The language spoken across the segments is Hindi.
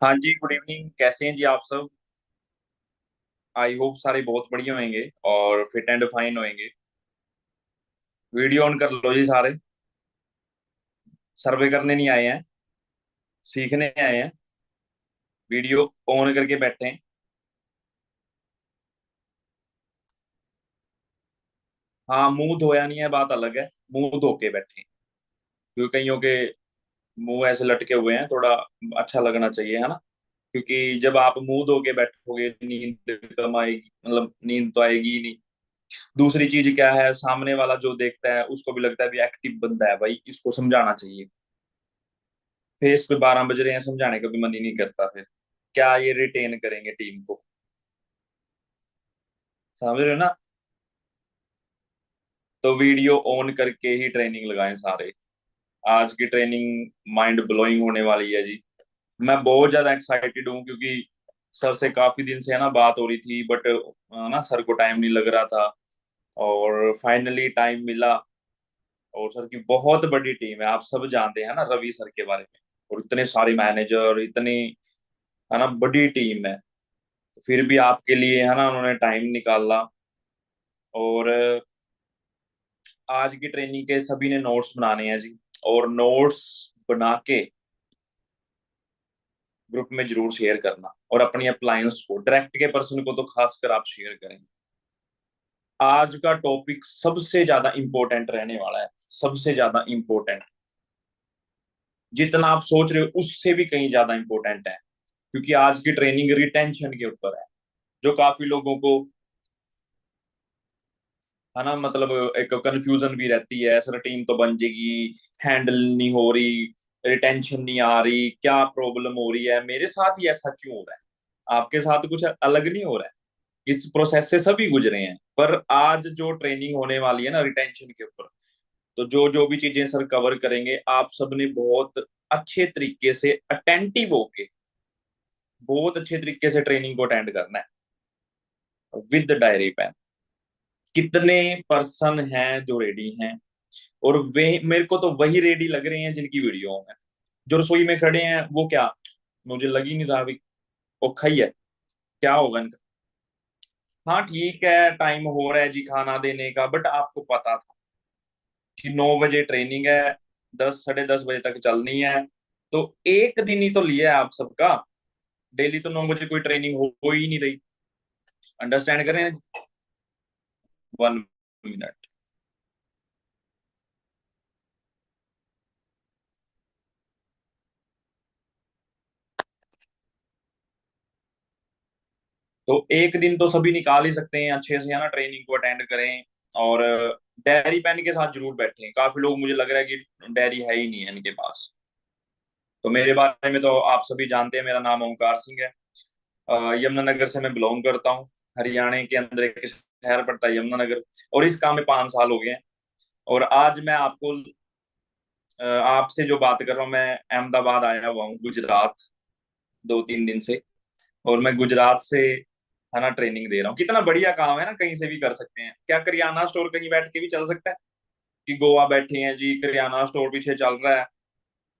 हाँ जी, गुड इवनिंग। कैसे हैं जी आप सब? आई होप सारे बहुत बढ़िया होंगे और फिट एंड फाइन होंगे। वीडियो ऑन कर लो जी सारे। सर्वे करने नहीं आए हैं, सीखने आए हैं। वीडियो ऑन करके बैठे हैं। हाँ, मुंह धोया नहीं है बात अलग है। मुंह धो के बैठे हैं। क्योंकि कईयों के मुंह ऐसे लटके हुए हैं, थोड़ा अच्छा लगना चाहिए, है ना। क्योंकि जब आप मुंह धो के बैठोगे नींद कम आएगी, मतलब नींद तो आएगी ही नहीं। दूसरी चीज क्या है, सामने वाला जो देखता है उसको भी लगता है भी एक्टिव बंदा है भाई, इसको समझाना चाहिए। फेस पे 12 बज रहे हैं, समझाने का भी मन ही नहीं करता। फिर क्या ये रिटेन करेंगे टीम को? समझ रहे हो ना। तो वीडियो ऑन करके ही ट्रेनिंग लगाएं सारे। आज की ट्रेनिंग माइंड ब्लोइंग होने वाली है जी। मैं बहुत ज्यादा एक्साइटेड हूँ क्योंकि सर से काफी दिन से है ना बात हो रही थी, बट ना सर को टाइम नहीं लग रहा था। और फाइनली टाइम मिला। और सर की बहुत बड़ी टीम है, आप सब जानते हैं ना रवि सर के बारे में। और इतने सारे मैनेजर, इतनी है ना बड़ी टीम है। फिर भी आपके लिए है ना उन्होंने टाइम निकाला। और आज की ट्रेनिंग के सभी ने नोट्स बनाने हैं जी। और नोट्स बना के ग्रुप में जरूर शेयर करना, और अपनी अप्लायंस को, डायरेक्ट के पर्सन को तो खासकर आप शेयर करें। आज का टॉपिक सबसे ज्यादा इंपॉर्टेंट रहने वाला है। सबसे ज्यादा इंपॉर्टेंट। जितना आप सोच रहे हो उससे भी कहीं ज्यादा इंपॉर्टेंट है। क्योंकि आज की ट्रेनिंग रिटेंशन के ऊपर है। जो काफी लोगों को है ना, मतलब एक कंफ्यूजन भी रहती है, सर टीम तो बन जाएगी, हैंडल नहीं हो रही, रिटेंशन नहीं आ रही, क्या प्रॉब्लम हो रही है, मेरे साथ ही ऐसा क्यों हो रहा है? आपके साथ कुछ अलग नहीं हो रहा है। इस प्रोसेस से सभी गुजरे हैं। पर आज जो ट्रेनिंग होने वाली है ना रिटेंशन के ऊपर, तो जो जो भी चीजें सर कवर करेंगे, आप सबने बहुत अच्छे तरीके से अटेंटिव होके, बहुत अच्छे तरीके से ट्रेनिंग को अटेंड करना है विद डायरी पेन। कितने पर्सन हैं जो रेडी हैं? और वे मेरे को तो वही रेडी लग रहे हैं जिनकी वीडियो है। जो रसोई में खड़े हैं वो क्या, मुझे लग ही नहीं रहा अभी औखा ही है। क्या होगा इनका? हाँ ठीक है, टाइम हो रहा है जी खाना देने का, बट आपको पता था कि 9 बजे ट्रेनिंग है, 10 साढ़े 10 बजे तक चलनी है। तो एक दिन ही तो लिया है आप सबका। डेली तो 9 बजे कोई ट्रेनिंग हो ही नहीं रही। अंडरस्टैंड करें। 1 मिनट। तो एक दिन तो सभी निकाल ही सकते हैं अच्छे से, है ना, ट्रेनिंग को अटेंड करें। और डायरी पेन के साथ जरूर बैठें। काफी लोग, मुझे लग रहा है कि डायरी है ही नहीं है इनके पास। तो मेरे बारे में तो आप सभी जानते हैं, मेरा नाम ओमकार सिंह है। यमुनानगर से मैं बिलोंग करता हूँ। हरियाणा के अंदर एक शहर पड़ता है यमुनानगर। और इस काम में 5 साल हो गए हैं। और आज मैं आपको आपसे जो बात कर रहा हूँ, मैं अहमदाबाद आया हुआ हूँ, गुजरात, 2-3 दिन से। और मैं गुजरात से है ना ट्रेनिंग दे रहा हूँ। कितना बढ़िया काम है ना, कहीं से भी कर सकते हैं। क्या करियाना स्टोर कहीं बैठ के भी चल सकता है? कि गोवा बैठे हैं जी, करियाना स्टोर पीछे चल रहा है,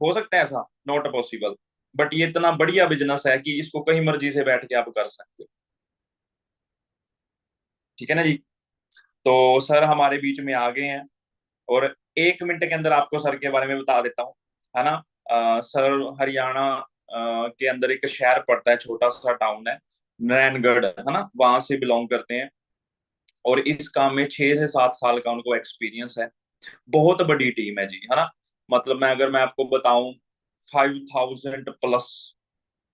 हो सकता है ऐसा? Not possible. बट ये इतना बढ़िया बिजनेस है कि इसको कहीं मर्जी से बैठ के आप कर सकते हो। ठीक है ना जी। तो सर हमारे बीच में आ गए हैं। और 1 मिनट के अंदर आपको सर के बारे में बता देता हूँ, है ना। सर हरियाणा के अंदर एक शहर पड़ता है, छोटा सा टाउन है, नारायणगढ़, है ना, वहां से बिलोंग करते हैं। और इस काम में 6 से 7 साल का उनको एक्सपीरियंस है। बहुत बड़ी टीम है जी, है ना। मतलब मैं आपको बताऊं, 5,000 प्लस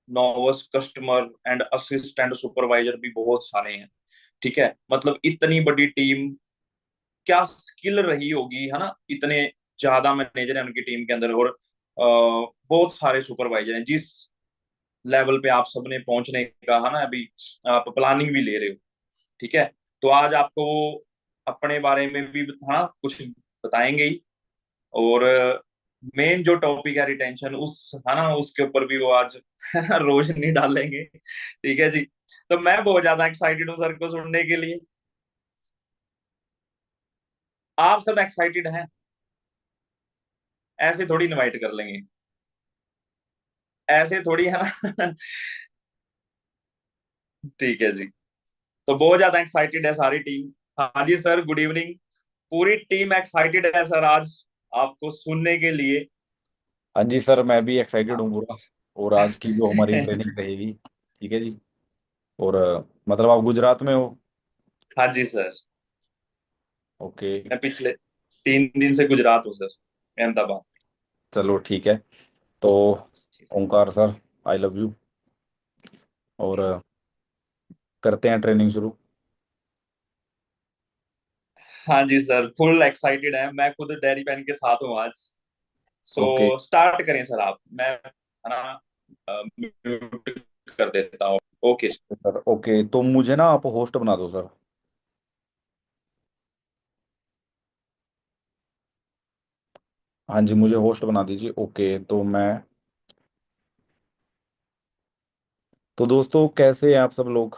नोवस कस्टमर एंड असिस्टेंट सुपरवाइजर भी बहुत सारे हैं। ठीक है, मतलब इतनी बड़ी टीम, क्या स्किल रही होगी, है ना। इतने ज्यादा मैनेजर हैं उनकी टीम के अंदर। और बहुत सारे सुपरवाइजर हैं। जिस लेवल पे आप सबने पहुंचने का है ना, अभी आप प्लानिंग भी ले रहे हो। ठीक है। तो आज आपको वो अपने बारे में भी हाँ कुछ बताएंगे ही। और मेन जो टॉपिक है रिटेंशन, उस है ना उसके ऊपर भी वो आज रोशनी डालेंगे। ठीक है जी। तो मैं बहुत ज्यादा एक्साइटेड हूँ सर को सुनने के लिए। आप सब एक्साइटेड हैं? ऐसे थोड़ी इनवाइट कर लेंगे। ऐसे थोड़ी है ना। ठीक है जी। तो बहुत ज्यादा एक्साइटेड है सारी टीम। हाँ जी सर, गुड इवनिंग। पूरी टीम एक्साइटेड है सर आज आपको सुनने के लिए। हाँ जी सर, मैं भी एक्साइटेड हूँ हाँ। पूरा। और आज की जो हमारी ट्रेनिंग रहेगी, ठीक है जी। और मतलब आप गुजरात में हो? हाँ जी सर। ओके। मैं पिछले 3 दिन से गुजरात हूँ सर, अहमदाबाद। चलो ठीक है। तो ओंकार सर, आई लव यू। और करते हैं ट्रेनिंग शुरू। हाँ जी सर, फुल एक्साइटेड है, मैं खुद डायरी पेन के साथ हूँ आज। ओके सो स्टार्ट करें सर आप, मैं है ना म्यूट कर देता हूँ। ओके। सर, ओके तो मुझे ना आप होस्ट बना दो सर। हाँ जी, मुझे होस्ट बना दीजिए। ओके तो मैं, तो दोस्तों कैसे हैं आप सब लोग?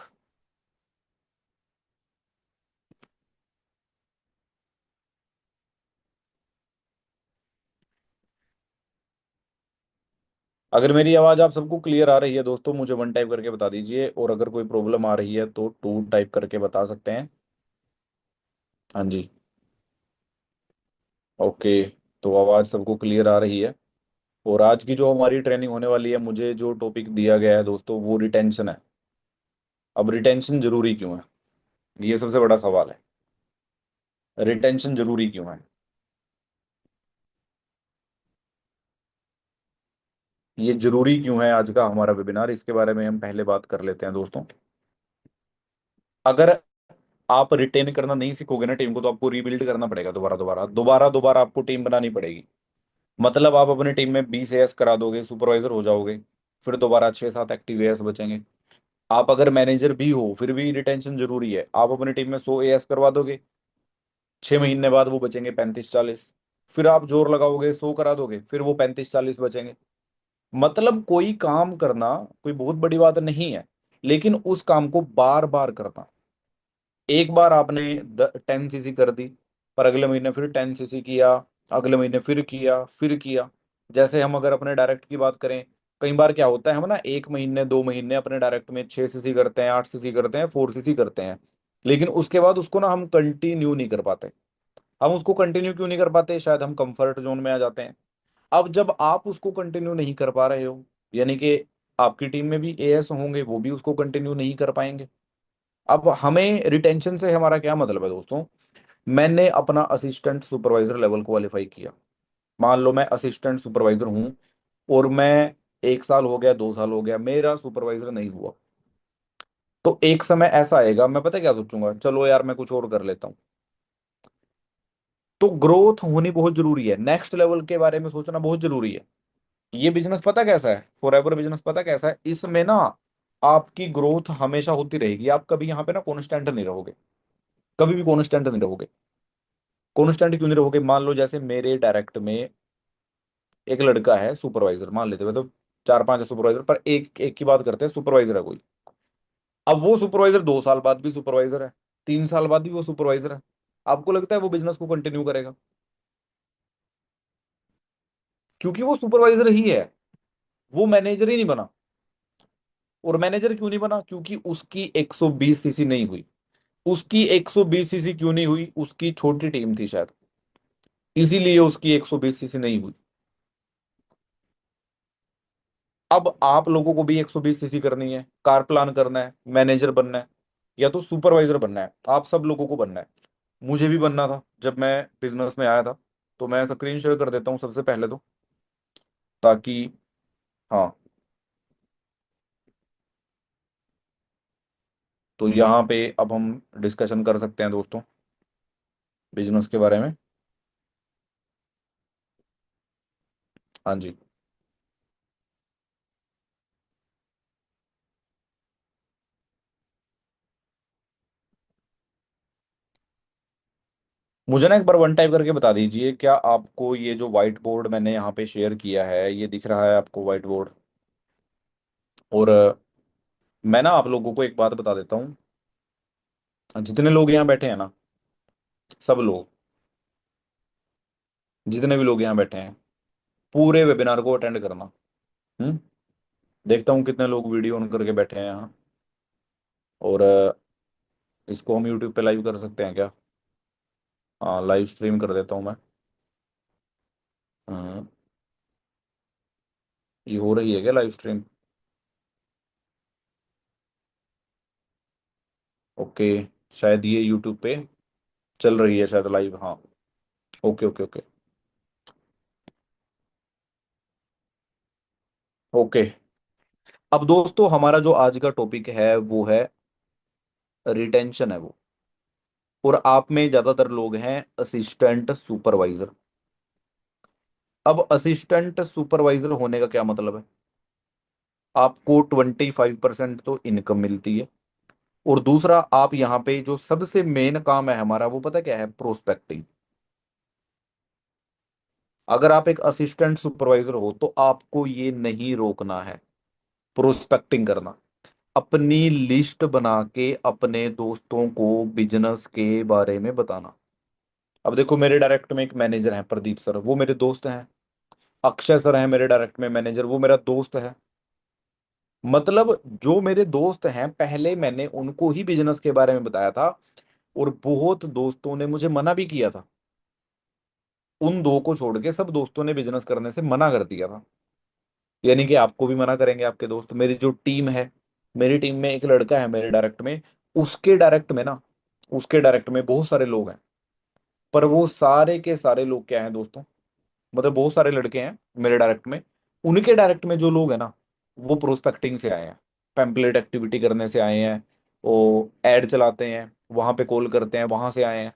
अगर मेरी आवाज़ आप सबको क्लियर आ रही है दोस्तों, मुझे वन टाइप करके बता दीजिए, और अगर कोई प्रॉब्लम आ रही है तो टू टाइप करके बता सकते हैं। हाँ जी। ओके, तो आवाज़ सबको क्लियर आ रही है। और आज की जो हमारी ट्रेनिंग होने वाली है, मुझे जो टॉपिक दिया गया है दोस्तों, वो रिटेंशन है। अब रिटेंशन जरूरी क्यों है, ये सबसे बड़ा सवाल है। रिटेंशन जरूरी क्यों है, ये जरूरी क्यों है आज का हमारा वेबिनार, इसके बारे में हम पहले बात कर लेते हैं दोस्तों। अगर आप रिटेन करना नहीं सीखोगे ना टीम को, तो आपको रीबिल्ड करना पड़ेगा दोबारा दोबारा दोबारा दोबारा, आपको टीम बनानी पड़ेगी। मतलब आप अपनी टीम में 20 एएस करा दोगे, सुपरवाइजर हो जाओगे, फिर दोबारा 6-7 एक्टिव एएस बचेंगे। आप अगर मैनेजर भी हो, फिर भी रिटेंशन जरूरी है। आप अपनी टीम में 100 एएस करवा दोगे, 6 महीने बाद वो बचेंगे 35-40। फिर आप जोर लगाओगे, 100 करा दोगे, फिर वो 35-40 बचेंगे। मतलब कोई काम करना कोई बहुत बड़ी बात नहीं है, लेकिन उस काम को बार बार करना। एक बार आपने 10 सीसी कर दी, पर अगले महीने फिर 10 सीसी किया, अगले महीने फिर किया, फिर किया। जैसे हम अगर अपने डायरेक्ट की बात करें, कई बार क्या होता है, हम ना 1 महीने 2 महीने अपने डायरेक्ट में 6 सीसी करते हैं, 8 सीसी करते हैं, 4 सीसी करते हैं, लेकिन उसके बाद उसको ना हम कंटिन्यू नहीं कर पाते। हम उसको कंटिन्यू क्यों नहीं कर पाते? शायद हम कंफर्ट जोन में आ जाते हैं। अब जब आप उसको कंटिन्यू नहीं कर पा रहे हो, यानी कि आपकी टीम में भी एएस होंगे, वो भी उसको कंटिन्यू नहीं कर पाएंगे। अब हमें रिटेंशन से हमारा क्या मतलब है दोस्तों? मैंने अपना असिस्टेंट सुपरवाइजर लेवल क्वालिफाई किया। मान लो मैं असिस्टेंट सुपरवाइजर हूं, और मैं 1 साल हो गया, 2 साल हो गया, मेरा सुपरवाइजर नहीं हुआ। तो एक समय ऐसा आएगा, मैं पता क्या सोचूंगा, चलो यार मैं कुछ और कर लेता हूँ। तो ग्रोथ होनी बहुत जरूरी है, नेक्स्ट लेवल के बारे में सोचना बहुत जरूरी है। ये बिजनेस पता कैसा है, फॉरएवर बिजनेस पता कैसा है, इसमें ना आपकी ग्रोथ हमेशा होती रहेगी। आप कभी यहाँ पे ना कॉन्स्टेंट नहीं रहोगे, कभी भी कॉन्स्टेंट नहीं रहोगे। कॉन्स्टेंट क्यों नहीं रहोगे? मान लो जैसे मेरे डायरेक्ट में एक लड़का है सुपरवाइजर, मान लेते हुए तो 4-5 है सुपरवाइजर, पर एक एक की बात करते हैं, सुपरवाइजर है कोई। अब वो सुपरवाइजर 2 साल बाद भी सुपरवाइजर है, 3 साल बाद भी वो सुपरवाइजर है। आपको लगता है वो बिजनेस को कंटिन्यू करेगा? क्योंकि वो सुपरवाइजर ही है, वो मैनेजर ही नहीं बना। और मैनेजर क्यों नहीं बना? क्योंकि उसकी 120 सीसी नहीं हुई। उसकी 120 सीसी क्यों नहीं हुई? उसकी छोटी टीम थी शायद, इसीलिए उसकी 120 सीसी नहीं हुई। अब आप लोगों को भी 120 सीसी करनी है, कार प्लान करना है, मैनेजर बनना है, या तो सुपरवाइजर बनना है, आप सब लोगों को बनना है। मुझे भी बनना था जब मैं बिजनेस में आया था। तो मैं स्क्रीन शेयर कर देता हूँ सबसे पहले तो, ताकि, हाँ, तो यहाँ पे अब हम डिस्कशन कर सकते हैं दोस्तों बिजनेस के बारे में। हाँ जी। मुझे ना एक बार वन टाइप करके बता दीजिए, क्या आपको ये जो व्हाइट बोर्ड मैंने यहाँ पे शेयर किया है, ये दिख रहा है आपको व्हाइट बोर्ड? और मैं ना आप लोगों को एक बात बता देता हूँ, जितने लोग यहाँ बैठे हैं ना, सब लोग, जितने भी लोग यहाँ बैठे हैं, पूरे वेबिनार को अटेंड करना। हम्म। देखता हूँ कितने लोग वीडियो ऑन करके बैठे हैं यहाँ। और इसको हम यूट्यूब पे लाइव कर सकते हैं क्या? हाँ, लाइव स्ट्रीम कर देता हूँ मैं। हाँ, ये हो रही है क्या लाइव स्ट्रीम? ओके, शायद ये यूट्यूब पे चल रही है शायद लाइव, हाँ। Okay okay okay. ओके, अब दोस्तों हमारा जो आज का टॉपिक है वो है रिटेंशन है वो। और आप में ज्यादातर लोग हैं असिस्टेंट सुपरवाइजर। अब असिस्टेंट सुपरवाइजर होने का क्या मतलब है? आपको 25% तो इनकम मिलती है। और दूसरा, आप यहाँ पे जो सबसे मेन काम है हमारा वो पता क्या है? प्रोस्पेक्टिंग। अगर आप एक असिस्टेंट सुपरवाइजर हो तो आपको ये नहीं रोकना है प्रोस्पेक्टिंग करना। अपनी लिस्ट बना के अपने दोस्तों को बिजनेस के बारे में बताना। अब देखो, मेरे डायरेक्ट में एक मैनेजर हैं प्रदीप सर, वो मेरे दोस्त हैं। अक्षय सर हैं मेरे डायरेक्ट में मैनेजर, वो मेरा दोस्त है। मतलब जो मेरे दोस्त हैं, पहले मैंने उनको ही बिजनेस के बारे में बताया था। और बहुत दोस्तों ने मुझे मना भी किया था। उन दो को छोड़ के सब दोस्तों ने बिजनेस करने से मना कर दिया था। यानी कि आपको भी मना करेंगे आपके दोस्त। मेरी जो टीम है, मेरी टीम में एक लड़का है मेरे डायरेक्ट में। उसके डायरेक्ट में ना, उसके डायरेक्ट में बहुत सारे लोग हैं। पर वो सारे के सारे लोग क्या हैं दोस्तों, मतलब बहुत सारे लड़के हैं मेरे डायरेक्ट में। उनके डायरेक्ट में जो लोग हैं ना, वो प्रोस्पेक्टिंग से आए हैं, पैम्पलेट एक्टिविटी करने से आए हैं। वो एड चलाते हैं, वहां पे कॉल करते हैं, वहां से आए हैं।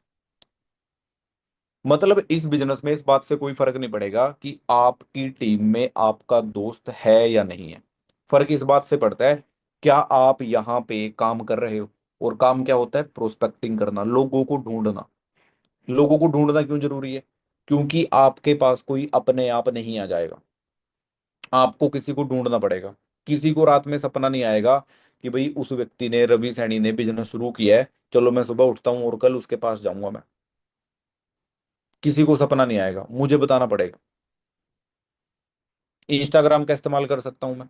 मतलब इस बिजनेस में इस बात से कोई फर्क नहीं पड़ेगा कि आपकी टीम में आपका दोस्त है या नहीं है। फर्क इस बात से पड़ता है, क्या आप यहाँ पे काम कर रहे हो। और काम क्या होता है? प्रोस्पेक्टिंग करना, लोगों को ढूंढना। लोगों को ढूंढना क्यों जरूरी है? क्योंकि आपके पास कोई अपने आप नहीं आ जाएगा, आपको किसी को ढूंढना पड़ेगा। किसी को रात में सपना नहीं आएगा कि भाई उस व्यक्ति ने, रवि सैनी ने बिजनेस शुरू किया है, चलो मैं सुबह उठता हूँ और कल उसके पास जाऊंगा मैं। किसी को सपना नहीं आएगा, मुझे बताना पड़ेगा। इंस्टाग्राम का इस्तेमाल कर सकता हूं मैं।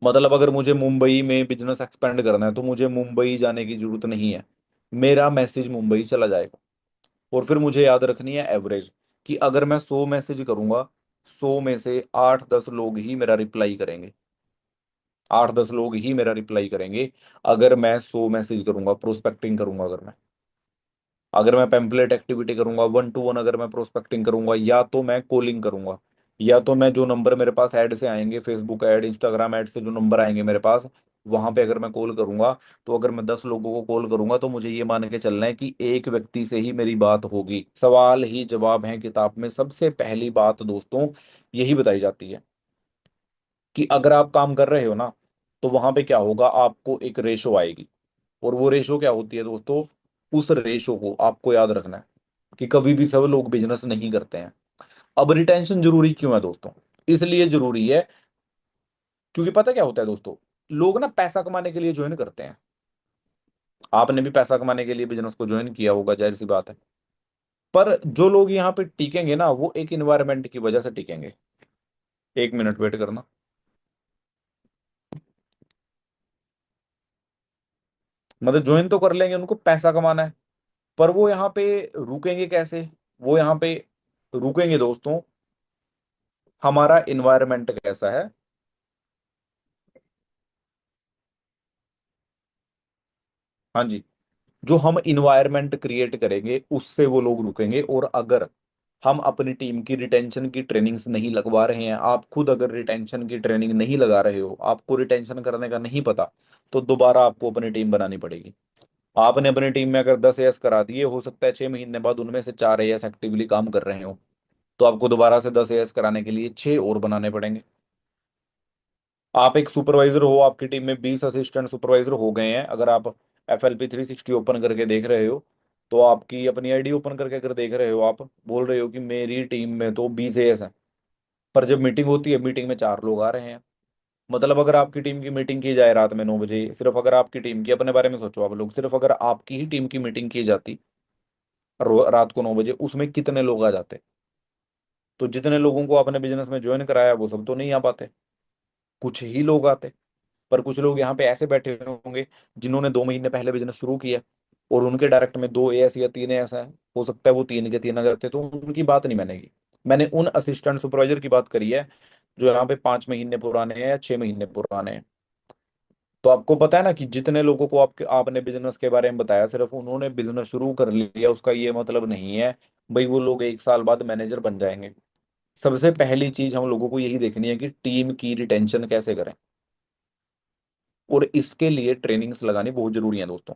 मतलब अगर मुझे मुंबई में बिजनेस एक्सपेंड करना है तो मुझे मुंबई जाने की जरूरत नहीं है। मेरा मैसेज मुंबई चला जाएगा। और फिर मुझे याद रखनी है एवरेज, कि अगर मैं 100 मैसेज करूंगा, 100 में से 8-10 लोग ही मेरा रिप्लाई करेंगे। 8-10 लोग ही मेरा रिप्लाई करेंगे अगर मैं 100 मैसेज करूंगा, प्रोस्पेक्टिंग करूंगा। अगर मैं पेम्पलेट एक्टिविटी करूंगा, 1-to-1 अगर मैं प्रोस्पेक्टिंग करूंगा, या तो मैं कॉलिंग करूंगा, या तो मैं जो नंबर मेरे पास ऐड से आएंगे, फेसबुक ऐड, इंस्टाग्राम ऐड से जो नंबर आएंगे मेरे पास, वहां पे अगर मैं कॉल करूंगा। तो अगर मैं 10 लोगों को कॉल करूंगा तो मुझे ये मान के चलना है कि एक व्यक्ति से ही मेरी बात होगी। सवाल ही जवाब है किताब में, सबसे पहली बात दोस्तों यही बताई जाती है कि अगर आप काम कर रहे हो ना, तो वहां पे क्या होगा, आपको एक रेशो आएगी। और वो रेशो क्या होती है दोस्तों? उस रेशो को आपको याद रखना है कि कभी भी सब लोग बिजनेस नहीं करते हैं। अब रिटेंशन जरूरी क्यों है दोस्तों? इसलिए जरूरी है क्योंकि पता क्या होता है दोस्तों, लोग ना पैसा कमाने के लिए ज्वाइन करते हैं। आपने भी पैसा कमाने के लिए बिजनेस को ज्वाइन किया होगा, जाहिर सी बात है। पर जो लोग यहाँ पे टिकेंगे ना, वो एक इन्वायरमेंट की वजह से टिकेंगे। 1 मिनट वेट करना। मतलब ज्वाइन तो कर लेंगे, उनको पैसा कमाना है। पर वो यहाँ पे रुकेंगे कैसे? वो यहाँ पे रुकेंगे दोस्तों, हमारा इन्वायरमेंट कैसा है। हाँ जी, जो हम इन्वायरमेंट क्रिएट करेंगे उससे वो लोग रुकेंगे। और अगर हम अपनी टीम की रिटेंशन की ट्रेनिंग्स नहीं लगवा रहे हैं, आप खुद अगर रिटेंशन की ट्रेनिंग नहीं लगा रहे हो, आपको रिटेंशन करने का नहीं पता, तो दोबारा आपको अपनी टीम बनानी पड़ेगी। आपने अपनी टीम में अगर 10 एएस करा दिए, हो सकता है 6 महीने बाद उनमें से 4 एएस एक्टिवली काम कर रहे हो, तो आपको दोबारा से 10 एएस कराने के लिए 6 और बनाने पड़ेंगे। आप एक सुपरवाइजर हो, आपकी टीम में 20 असिस्टेंट सुपरवाइजर हो गए हैं। अगर आप FLP 360 ओपन करके देख रहे हो, तो आपकी अपनी आईडी ओपन करके अगर देख रहे हो, आप बोल रहे हो कि मेरी टीम में तो 20 एएस हैं। पर जब मीटिंग होती है, मीटिंग में 4 लोग आ रहे हैं। मतलब अगर आपकी टीम की मीटिंग की जाए रात में 9 बजे, सिर्फ अगर आपकी टीम की, अपने बारे में सोचो आप लोग, सिर्फ अगर आपकी ही टीम की मीटिंग की जाती रात को 9 बजे, उसमें कितने लोग आ जाते? तो जितने लोगों को आपने बिजनेस में ज्वाइन कराया वो सब तो नहीं आ पाते। कुछ ही लोग आते। पर कुछ लोग यहाँ पे ऐसे बैठे हुए होंगे जिन्होंने 2 महीने पहले बिजनेस शुरू किया, और उनके डायरेक्ट में 2 एएस या 3 एएस है। हो सकता है वो 3 के 3 आ जाते, तो उनकी बात नहीं मानेगी। मैंने उन असिस्टेंट सुपरवाइजर की बात करी है जो यहाँ पे 5 महीने पुराने हैं या 6 महीने पुराने हैं। तो आपको पता है ना कि जितने लोगों को आपने बिजनेस के बारे में बताया, सिर्फ उन्होंने बिजनेस शुरू कर लिया उसका ये मतलब नहीं है भाई वो लोग 1 साल बाद मैनेजर बन जाएंगे। सबसे पहली चीज हम लोगों को यही देखनी है कि टीम की रिटेंशन कैसे करें, और इसके लिए ट्रेनिंग्स लगानी बहुत जरूरी है दोस्तों।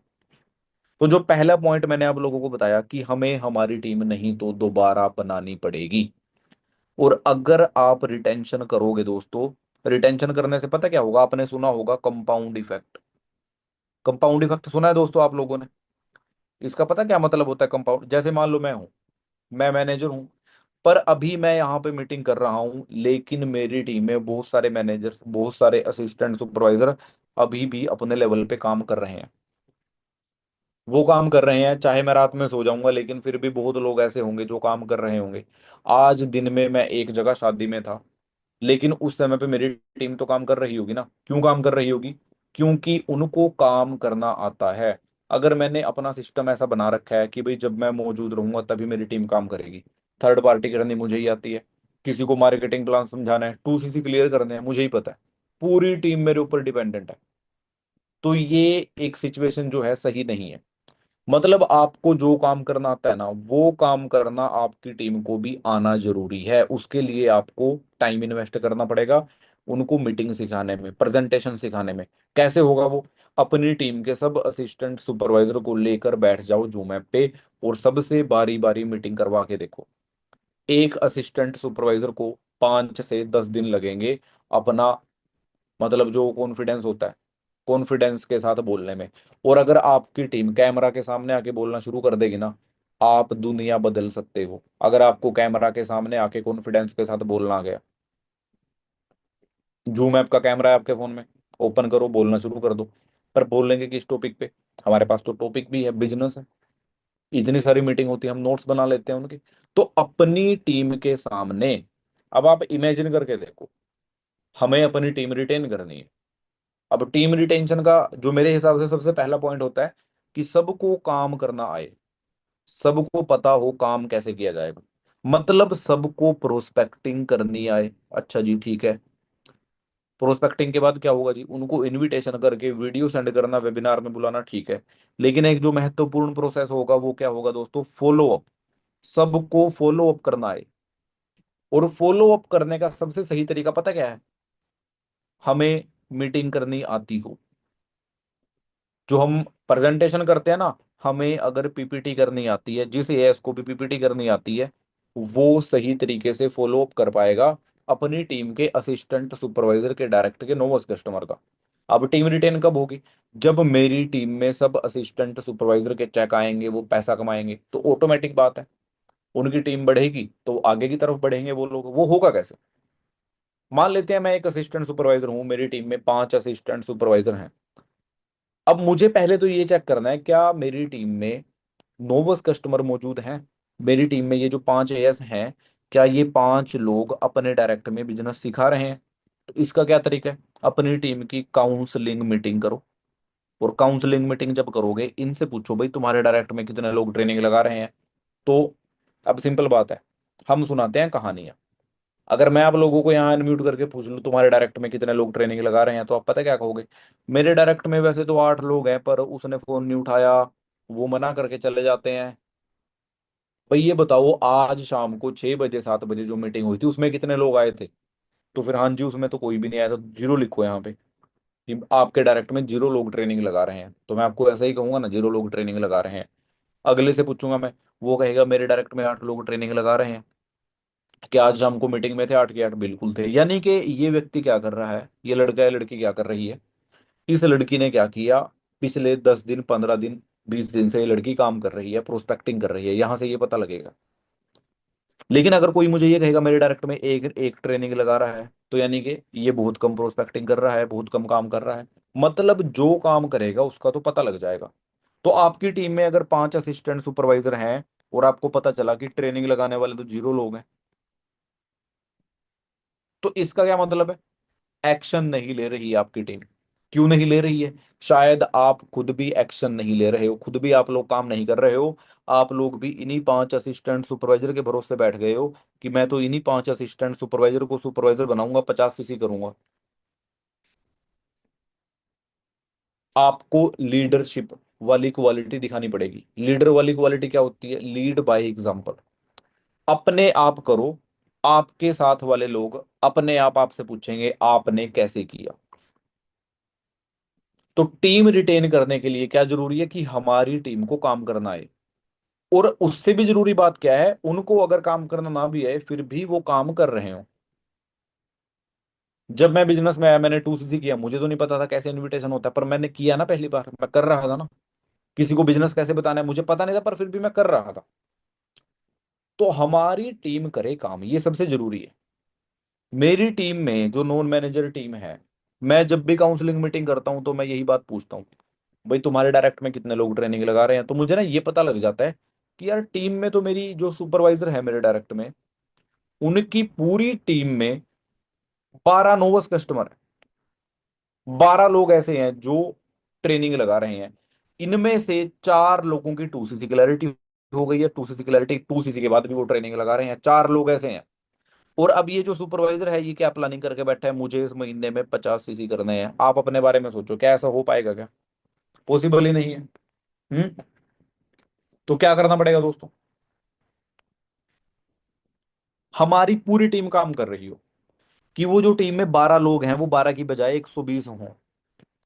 तो जो पहला पॉइंट मैंने आप लोगों को बताया कि हमें हमारी टीम नहीं तो दोबारा बनानी पड़ेगी। और अगर आप रिटेंशन करोगे दोस्तों, रिटेंशन करने से पता क्या होगा, आपने सुना होगा कंपाउंड इफेक्ट। कंपाउंड इफेक्ट सुना है दोस्तों आप लोगों ने? इसका पता क्या मतलब होता है कंपाउंड? जैसे मान लो मैं मैनेजर हूं, पर अभी मैं यहाँ पे मीटिंग कर रहा हूँ, लेकिन मेरी टीम में बहुत सारे मैनेजर्स, बहुत सारे असिस्टेंट सुपरवाइजर अभी भी अपने लेवल पे काम कर रहे हैं। वो काम कर रहे हैं चाहे मैं रात में सो जाऊंगा, लेकिन फिर भी बहुत लोग ऐसे होंगे जो काम कर रहे होंगे। आज दिन में मैं एक जगह शादी में था, लेकिन उस समय पे मेरी टीम तो काम कर रही होगी ना। क्यों काम कर रही होगी? क्योंकि उनको काम करना आता है। अगर मैंने अपना सिस्टम ऐसा बना रखा है कि भाई जब मैं मौजूद रहूंगा तभी मेरी टीम काम करेगी, थर्ड पार्टी करनी मुझे ही आती है, किसी को मार्केटिंग प्लान समझाना है, 2CC क्लियर करने हैं, मुझे ही पता है, पूरी टीम मेरे ऊपर डिपेंडेंट है। तो ये एक सिचुएशन जो है सही नहीं है। मतलब आपको जो काम करना आता है ना, वो काम करना आपकी टीम को भी आना जरूरी है। उसके लिए आपको टाइम इन्वेस्ट करना पड़ेगा, उनको मीटिंग सिखाने में, प्रेजेंटेशन सिखाने में। कैसे होगा वो? अपनी टीम के सब असिस्टेंट सुपरवाइजर को लेकर बैठ जाओ जूम ऐप पे, और सबसे बारी बारी मीटिंग करवा के देखो। एक असिस्टेंट सुपरवाइजर को 5 से 10 दिन लगेंगे अपना, मतलब जो कॉन्फिडेंस होता है, कॉन्फिडेंस के साथ बोलने में। और अगर आपकी टीम कैमरा के सामने आके बोलना शुरू कर देगी ना, आप दुनिया बदल सकते हो। अगर आपको कैमरा के सामने आके कॉन्फिडेंस के साथ बोलना आ गया, जूम ऐप का कैमरा है आपके फोन में, ओपन करो, बोलना शुरू कर दो। पर बोलेंगे किस टॉपिक पे? हमारे पास तो टॉपिक भी है, बिजनेस है। इतनी सारी मीटिंग होती है, हम नोट्स बना लेते हैं उनके। तो अपनी टीम के सामने, अब आप इमेजिन करके देखो, हमें अपनी टीम रिटेन करनी है। अब टीम रिटेंशन का जो मेरे हिसाब से सबसे पहला पॉइंट होता है कि सबको काम करना आए, सबको पता हो काम कैसे किया जाएगा। मतलब सबको प्रोस्पेक्टिंग करनी आए। अच्छा जी, ठीक है। प्रोस्पेक्टिंग के बाद क्या होगा जी? उनको इनविटेशन करके वीडियो सेंड करना, वेबिनार में बुलाना, ठीक है। लेकिन एक जो महत्वपूर्ण प्रोसेस होगा वो क्या होगा दोस्तों? Follow up. सबको फॉलो अप करना है। और फॉलो अप करने का सबसे सही तरीका पता क्या है? हमें मीटिंग करनी आती हो। जो हम प्रेजेंटेशन करते हैं ना, हमें अगर पीपीटी करनी आती है, जिस एएस को भी पीपीटी करनी आती है, वो सही तरीके से फॉलो अप कर पाएगा अपनी टीम के असिस्टेंट सुपरवाइजर के, डायरेक्ट के, नोवस कस्टमर का। अब टीम रिटेन कब होगी? जब मेरी टीम में सब असिस्टेंट सुपरवाइजर के चेक आएंगे, वो पैसा कमाएंगे, तो ऑटोमेटिक बात है उनकी टीम बढ़ेगी, तो आगे की तरफ बढ़ेंगे वो लोग। वो होगा कैसे? मान लेते हैं मैं एक असिस्टेंट सुपरवाइजर हूँ, मेरी टीम में 5 असिस्टेंट सुपरवाइजर हैं। अब मुझे पहले तो ये चेक करना है क्या मेरी टीम में नोवस कस्टमर मौजूद हैं। मेरी टीम में ये जो 5 एएस हैं, क्या ये 5 लोग अपने डायरेक्ट में बिजनेस सिखा रहे हैं? तो इसका क्या तरीका है? अपनी टीम की काउंसलिंग मीटिंग करो। और काउंसलिंग मीटिंग जब करोगे, इनसे पूछो भाई तुम्हारे डायरेक्ट में कितने लोग ट्रेनिंग लगा रहे हैं। तो अब सिंपल बात है, हम सुनाते हैं कहानियां। अगर मैं आप लोगों को यहाँ अनम्यूट करके पूछ लूँ तुम्हारे डायरेक्ट में कितने लोग ट्रेनिंग लगा रहे हैं, तो आप पता क्या कहोगे? मेरे डायरेक्ट में वैसे तो 8 लोग हैं, पर उसने फोन नहीं उठाया, वो मना करके चले जाते हैं। भाई ये बताओ, आज शाम को 6 बजे 7 बजे जो मीटिंग हुई थी उसमें कितने लोग आए थे? तो फिर हाँ जी, उसमें तो कोई भी नहीं आया था, 0 लिखो यहाँ पे कि आपके डायरेक्ट में 0 लोग ट्रेनिंग लगा रहे हैं। तो मैं आपको ऐसा ही कहूंगा ना, 0 लोग ट्रेनिंग लगा रहे हैं। अगले से पूछूंगा मैं, वो कहेगा मेरे डायरेक्ट में 8 लोग ट्रेनिंग लगा रहे हैं। कि आज शाम को मीटिंग में थे 8 के 8 बिल्कुल थे। यानी कि ये व्यक्ति क्या कर रहा है, ये लड़का या लड़की क्या कर रही है, इस लड़की ने क्या किया, पिछले 10 दिन 15 दिन 20 दिन से ये लड़की काम कर रही है, प्रोस्पेक्टिंग कर रही है, यहां से ये पता लगेगा। लेकिन अगर कोई मुझे ये कहेगा मेरे डायरेक्ट में एक एक ट्रेनिंग लगा रहा है, तो यानी कि ये बहुत कम प्रोस्पेक्टिंग कर रहा है, बहुत कम काम कर रहा है। मतलब जो काम करेगा उसका तो पता लग जाएगा। तो आपकी टीम में अगर 5 असिस्टेंट सुपरवाइजर हैं, और आपको पता चला कि ट्रेनिंग लगाने वाले तो 0 लोग हैं, तो इसका क्या मतलब है? एक्शन नहीं ले रही है आपकी टीम। क्यों नहीं ले रही है? शायद आप खुद भी एक्शन नहीं ले रहे हो, खुद भी आप लोग काम नहीं कर रहे हो। आप लोग भी इन्हीं 5 असिस्टेंट सुपरवाइजर के भरोसे बैठ गए हो कि मैं तो इन्हीं 5 असिस्टेंट सुपरवाइजर को सुपरवाइजर बनाऊंगा, 50 सीसी करूंगा। आपको लीडरशिप वाली क्वालिटी दिखानी पड़ेगी। लीडर वाली क्वालिटी क्या होती है? Lead by example. अपने आप करो, आपके साथ वाले लोग अपने आप आपसे पूछेंगे आपने कैसे किया। तो टीम रिटेन करने के लिए क्या जरूरी है कि हमारी टीम को काम करना है। और उससे भी जरूरी बात क्या है, उनको अगर काम करना ना भी आए फिर भी वो काम कर रहे हो। जब मैं बिजनेस में आया मैंने 2 सीसी किया, मुझे तो नहीं पता था कैसे इनविटेशन होता है, पर मैंने किया ना, पहली बार मैं कर रहा था ना। किसी को बिजनेस कैसे बताना है मुझे पता नहीं था, पर फिर भी मैं कर रहा था। तो हमारी टीम करे काम, ये सबसे जरूरी है। मेरी टीम में जो नॉन मैनेजर टीम है, मैं जब भी काउंसलिंग मीटिंग करता हूं तो मैं यही बात पूछता हूँ, भाई तुम्हारे डायरेक्ट में कितने लोग ट्रेनिंग लगा रहे हैं? तो मुझे ना ये पता लग जाता है कि यार टीम में तो मेरी जो सुपरवाइजर है मेरे डायरेक्ट में, उनकी पूरी टीम में 12 नोवस कस्टमर है। 12 लोग ऐसे हैं जो ट्रेनिंग लगा रहे हैं। इनमें से 4 लोगों की 2 सीसी क्लैरिटी हो गई है, 2 सीसी क्लैरिटी, 2 सीसी के बाद भी वो ट्रेनिंग लगा रहे हैं। 4 लोग ऐसे हैं। और अब ये जो सुपरवाइजर है ये क्या प्लानिंग करके बैठा है, मुझे इस महीने में 50 सीसी करने हैं। आप अपने बारे में सोचो, क्या ऐसा हो पाएगा? क्या पॉसिबल ही नहीं है। हम्म। तो क्या करना पड़ेगा दोस्तों? हमारी पूरी टीम काम कर रही हो, कि वो जो टीम में 12 लोग हैं वो 12 की बजाय 120 हों।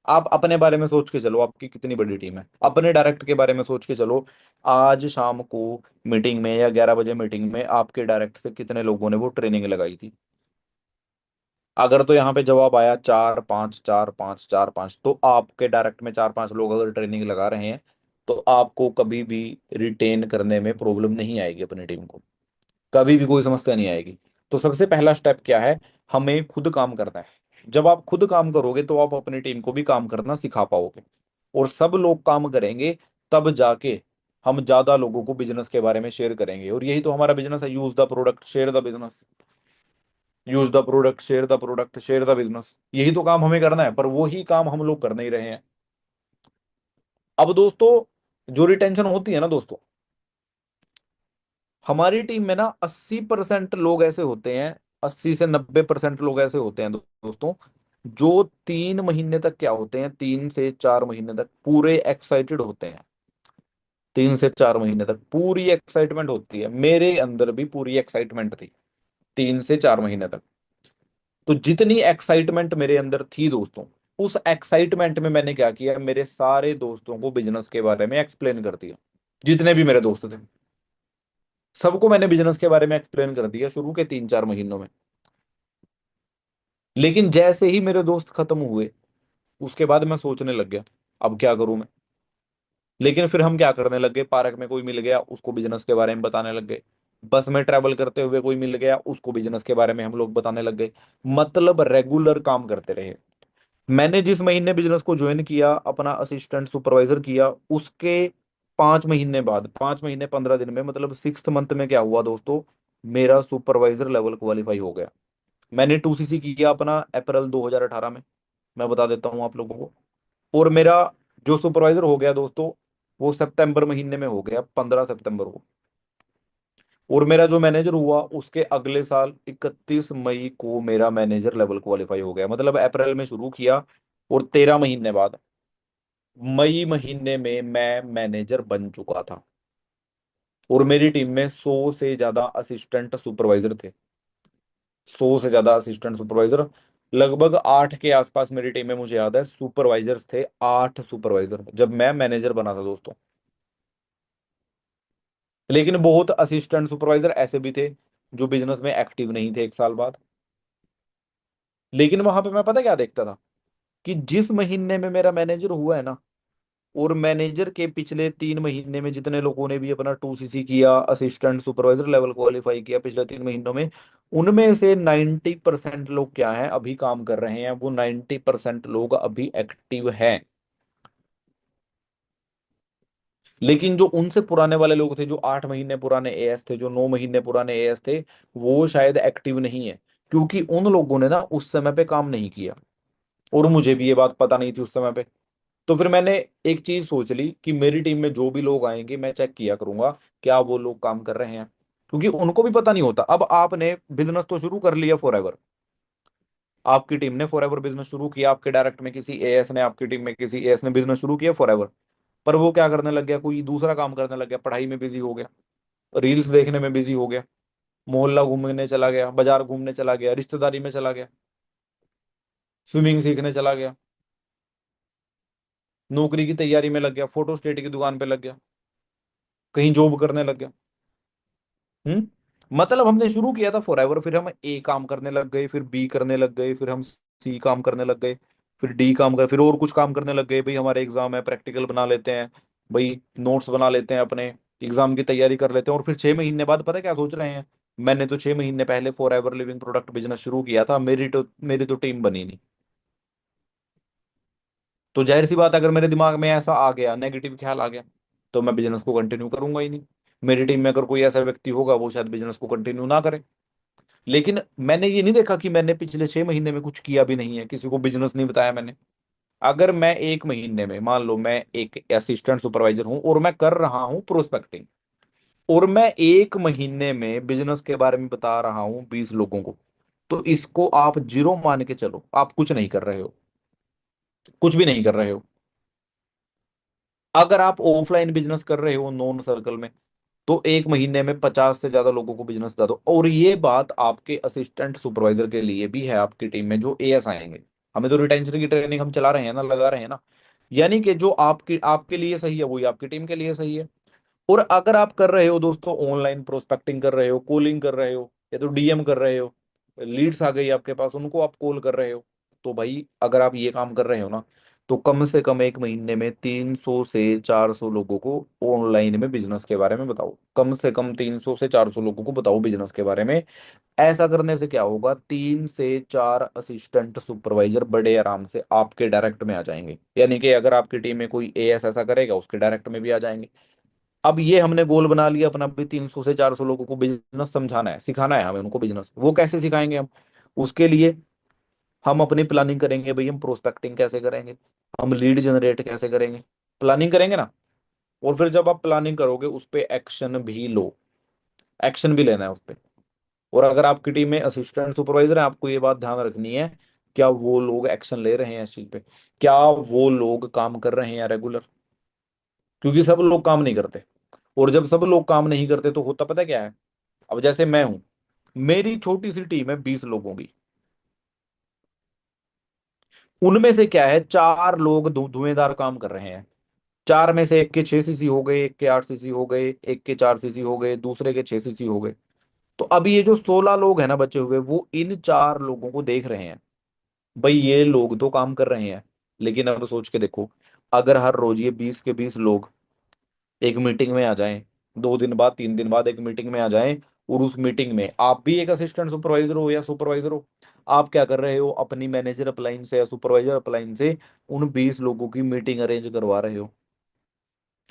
आप अपने बारे में सोच के चलो, आपकी कितनी बड़ी टीम है। अपने डायरेक्ट के बारे में सोच के चलो, आज शाम को मीटिंग में या 11 बजे मीटिंग में आपके डायरेक्ट से कितने लोगों ने वो ट्रेनिंग लगाई थी? अगर तो यहाँ पे जवाब आया 4 5 4 5 4 5, तो आपके डायरेक्ट में 4 5 लोग अगर ट्रेनिंग लगा रहे हैं तो आपको कभी भी रिटेन करने में प्रॉब्लम नहीं आएगी। अपनी टीम को कभी भी कोई समस्या नहीं आएगी। तो सबसे पहला स्टेप क्या है? हमें खुद काम करना है। जब आप खुद काम करोगे तो आप अपनी टीम को भी काम करना सिखा पाओगे। और सब लोग काम करेंगे तब जाके हम ज्यादा लोगों को बिजनेस के बारे में शेयर करेंगे। और यही तो हमारा बिजनेस है, use the product share the business. Use the product share the product share the business, यही तो काम हमें करना है, पर वही काम हम लोग कर नहीं रहे हैं। अब दोस्तों, जो रिटेंशन होती है ना दोस्तों, हमारी टीम में ना 80% लोग ऐसे होते हैं, 80 से 90% लोग ऐसे होते हैं दोस्तों, जो 3 महीने तक क्या होते हैं, 3 से 4 महीने तक पूरे एक्साइटेड होते हैं। 3 से 4 महीने तक पूरी एक्साइटमेंट होती है, मेरे अंदर भी पूरी एक्साइटमेंट थी 3 से 4 महीने तक। तो जितनी एक्साइटमेंट मेरे अंदर थी दोस्तों, उस एक्साइटमेंट में मैंने क्या किया, मेरे सारे दोस्तों को बिजनेस के बारे में एक्सप्लेन कर दिया। जितने भी मेरे दोस्त थे सबको मैंने बिजनेस के बारे में एक्सप्लेन कर दिया शुरू के 3 4 महीनों में। लेकिन जैसे ही मेरे दोस्त खत्म हुए उसके बाद मैं सोचने लग गया अब क्या करूं मैं। लेकिन फिर हम क्या करने लग गए, पार्क में कोई मिल गया उसको बिजनेस के बारे में बताने लग गए। बस में ट्रैवल करते हुए कोई मिल गया उसको बिजनेस के बारे में हम लोग बताने लग गए। मतलब रेगुलर काम करते रहे। मैंने जिस महीने बिजनेस को ज्वाइन किया, अपना असिस्टेंट सुपरवाइजर किया, उसके 5 महीने बाद, 5 महीने 15 दिन में, मतलब 6th मंथ में क्या हुआ दोस्तों, मेरा सुपरवाइजर लेवल क्वालिफाई हो गया। मैंने 2 सीसी किया अपना अप्रैल 2018 में, मैं बता देता हूँ आप लोगों को। और मेरा जो सुपरवाइजर हो गया दोस्तों, वो सितंबर महीने में हो गया, 15 सितंबर को। और मेरा जो मैनेजर हुआ उसके अगले साल 31 मई को मेरा मैनेजर लेवल क्वालिफाई हो गया। मतलब अप्रैल में शुरू किया और 13 महीने बाद मई महीने में मैं मैनेजर बन चुका था। और मेरी टीम में 100 से ज्यादा असिस्टेंट सुपरवाइजर थे। 100 से ज्यादा असिस्टेंट सुपरवाइजर, लगभग 8 के आसपास मेरी टीम में, मुझे याद है सुपरवाइजर्स थे 8 सुपरवाइजर जब मैं मैनेजर बना था दोस्तों। लेकिन बहुत असिस्टेंट सुपरवाइजर ऐसे भी थे जो बिजनेस में एक्टिव नहीं थे 1 साल बाद। लेकिन वहां पे मैं पता क्या देखता था, कि जिस महीने में मेरा मैनेजर हुआ है ना, और मैनेजर के पिछले 3 महीने में जितने लोगों ने भी अपना 2 सीसी किया, असिस्टेंट सुपरवाइजर लेवल क्वालिफाई किया पिछले 3 महीनों में, उनमें से 90% लोग क्या हैं, अभी काम कर रहे हैं। वो 90% लोग अभी एक्टिव हैं। लेकिन जो उनसे पुराने वाले लोग थे, जो 8 महीने पुराने एएस थे, जो 9 महीने पुराने एएस थे, वो शायद एक्टिव नहीं है। क्योंकि उन लोगों ने ना उस समय पे काम नहीं किया, और मुझे भी ये बात पता नहीं थी उस समय पे। तो फिर मैंने एक चीज सोच ली कि मेरी टीम में जो भी लोग आएंगे मैं चेक किया करूंगा क्या वो लोग काम कर रहे हैं, क्योंकि उनको भी पता नहीं होता। अब आपने बिजनेस तो शुरू कर लिया फॉर, आपकी टीम ने फॉर एवर बिजनेस शुरू किया, आपके डायरेक्ट में किसी एएस ने, आपकी टीम में किसी एएस ने बिजनेस शुरू किया फॉर एवर। पर वो क्या करने लग गया, कोई दूसरा काम करने लग गया, पढ़ाई में बिजी हो गया, रील्स देखने में बिजी हो गया, मोहल्ला घूमने चला गया, बाजार घूमने चला गया, रिश्तेदारी में चला गया, स्विमिंग सीखने चला गया, नौकरी की तैयारी में लग गया, फोटो स्टेट की दुकान पे लग गया, कहीं जॉब करने लग गया। मतलब हमने शुरू किया था फॉर एवर, फिर हम ए काम करने लग गए, फिर बी करने लग गए, फिर हम सी काम करने लग गए, फिर डी काम कर, फिर और कुछ काम करने लग गए। भाई हमारे एग्जाम है, प्रैक्टिकल बना लेते हैं, भाई नोट्स बना लेते हैं, अपने एग्जाम की तैयारी कर लेते हैं। और फिर 6 महीने बाद पता है क्या सोच रहे हैं, मैंने तो 6 महीने पहले for ever living product business शुरू किया था, मेरी तो टीम बनी नहीं। तो जाहिर सी बात है, अगर मेरे दिमाग में ऐसा आ गया, नेगेटिव ख्याल आ गया, तो मैं बिजनेस को कंटिन्यू करूंगा ही नहीं। मेरी टीम में अगर कोई ऐसा व्यक्ति होगा वो शायद बिजनेस को कंटिन्यू ना करे। लेकिन मैंने ये नहीं देखा कि मैंने पिछले 6 महीने में कुछ किया भी नहीं है, किसी को बिजनेस नहीं बताया मैंने। अगर मैं 1 महीने में, मान लो मैं एक असिस्टेंट सुपरवाइजर हूं और मैं कर रहा हूं प्रोस्पेक्टिंग, और मैं 1 महीने में बिजनेस के बारे में बता रहा हूं 20 लोगों को, तो इसको आप जीरो मान के चलो, आप कुछ नहीं कर रहे हो, कुछ भी नहीं कर रहे हो। अगर आप ऑफलाइन बिजनेस कर रहे हो नॉन सर्कल में, तो 1 महीने में 50 से ज्यादा लोगों को बिजनेस बता दो। और ये बात आपके असिस्टेंट सुपरवाइजर के लिए भी है, आपकी टीम में जो एएस आएंगे। हमें तो रिटेंशन की ट्रेनिंग हम चला रहे हैं ना, लगा रहे हैं ना। यानी कि जो आपकी आपके लिए सही है वही आपकी टीम के लिए सही है। और अगर आप कर रहे हो दोस्तों, ऑनलाइन प्रोस्पेक्टिंग कर रहे हो, कॉलिंग कर रहे हो, या तो डीएम कर रहे हो, लीड्स आ गई आपके पास, उनको आप कॉल कर रहे हो, तो भाई अगर आप ये काम कर रहे हो ना, तो कम से कम 1 महीने में 300 से 400 लोगों को ऑनलाइन में बिजनेस के बारे में बताओ। कम से कम 300 से 400 लोगों को बताओ बिजनेस के बारे में। ऐसा करने से क्या होगा, 3 से 4 असिस्टेंट सुपरवाइजर बड़े आराम से आपके डायरेक्ट में आ जाएंगे। यानी कि अगर आपकी टीम में कोई एएस ऐसा करेगा, उसके डायरेक्ट में भी आ जाएंगे। अब ये हमने गोल बना लिया अपना, भी 300 से 400 लोगों को बिजनेस समझाना है, सिखाना है हमें उनको बिजनेस। वो कैसे सिखाएंगे हम, उसके लिए हम अपनी प्लानिंग करेंगे। भाई हम प्रोस्पेक्टिंग कैसे करेंगे, हम लीड जनरेट कैसे करेंगे, प्लानिंग करेंगे ना। और फिर जब आप प्लानिंग करोगे उस पे एक्शन भी लो, एक्शन भी लेना है उस पे। और अगर आपकी टीम में असिस्टेंट सुपरवाइजर है, आपको ये बात ध्यान रखनी है, क्या वो लोग एक्शन ले रहे हैं इस चीज पे, क्या वो लोग काम कर रहे हैं रेगुलर। क्योंकि सब लोग काम नहीं करते, और जब सब लोग काम नहीं करते तो होता पता क्या है। अब जैसे मैं हूं, मेरी छोटी सी टीम है 20 लोगों की, उनमें से क्या है, 4 लोग धुएंधार काम कर रहे हैं। चार में से एक के 6 सीसी हो गए, एक के 8 सीसी हो गए, एक के 4 सीसी हो गए, दूसरे के 6 सीसी हो गए। तो अभी ये जो 16 लोग हैं ना बचे हुए, वो इन 4 लोगों को देख रहे हैं। भाई ये लोग तो काम कर रहे हैं, लेकिन अब सोच के देखो, अगर हर रोज ये 20 के 20 लोग एक मीटिंग में आ जाएं, 2 दिन बाद 3 दिन बाद एक मीटिंग में आ जाएं, और उस मीटिंग में आप भी एक असिस्टेंट सुपरवाइजर हो या सुपरवाइजर हो, आप क्या कर रहे हो, अपनी मैनेजर अपलाइन से या सुपरवाइजर अपलाइन से उन 20 लोगों की मीटिंग अरेंज करवा रहे हो।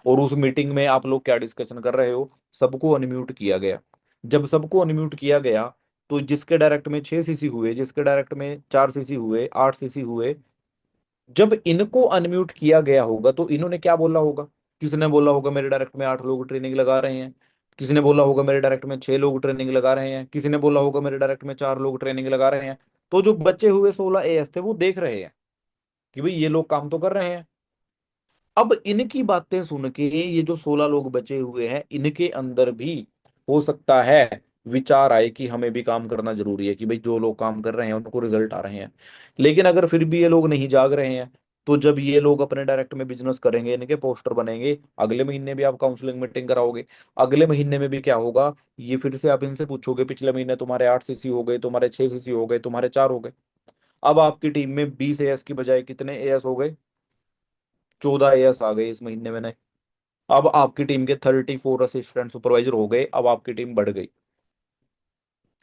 और उस मीटिंग में आप लोग क्या डिस्कशन कर रहे हो, सबको अनम्यूट किया गया। जब सबको अनम्यूट किया गया, तो जिसके डायरेक्ट में 6 सीसी हुए, जिसके डायरेक्ट में 4 सीसी हुए, 8 सीसी हुए, जब इनको अनम्यूट किया गया होगा तो इन्होंने क्या बोला होगा। किसने बोला होगा मेरे डायरेक्ट में 8 लोग ट्रेनिंग लगा रहे हैं, किसी ने बोला होगा मेरे डायरेक्ट में 6 लोग ट्रेनिंग लगा रहे हैं, किसी ने बोला होगा मेरे डायरेक्ट में 4 लोग ट्रेनिंग लगा रहे हैं। तो जो बचे हुए 16 एएस थे वो देख रहे हैं कि भाई ये लोग काम तो कर रहे हैं। अब इनकी बातें सुन के ये जो 16 लोग बचे हुए हैं, इनके अंदर भी हो सकता है विचार आए कि हमें भी काम करना जरूरी है, कि भाई जो लोग काम कर रहे हैं उनको रिजल्ट आ रहे हैं। लेकिन अगर फिर भी ये लोग नहीं जाग रहे हैं, तो जब ये लोग अपने डायरेक्ट में बिजनेस करेंगे, इनके पोस्टर बनेंगे, अगले महीने भी आप काउंसलिंग मीटिंग कराओगे, अगले महीने में भी क्या होगा, ये फिर से आप इनसे पूछोगे पिछले महीने तुम्हारे 8 सीसी हो गए, तुम्हारे 6 सीसी हो गए, तुम्हारे 4 हो गए। अब आपकी टीम में 20 एएस की बजाय कितने एएस हो गए, 14 एएस आ गए इस महीने में। अब आपकी टीम के 34 असिस्टेंट सुपरवाइजर हो गए, अब आपकी टीम बढ़ गई,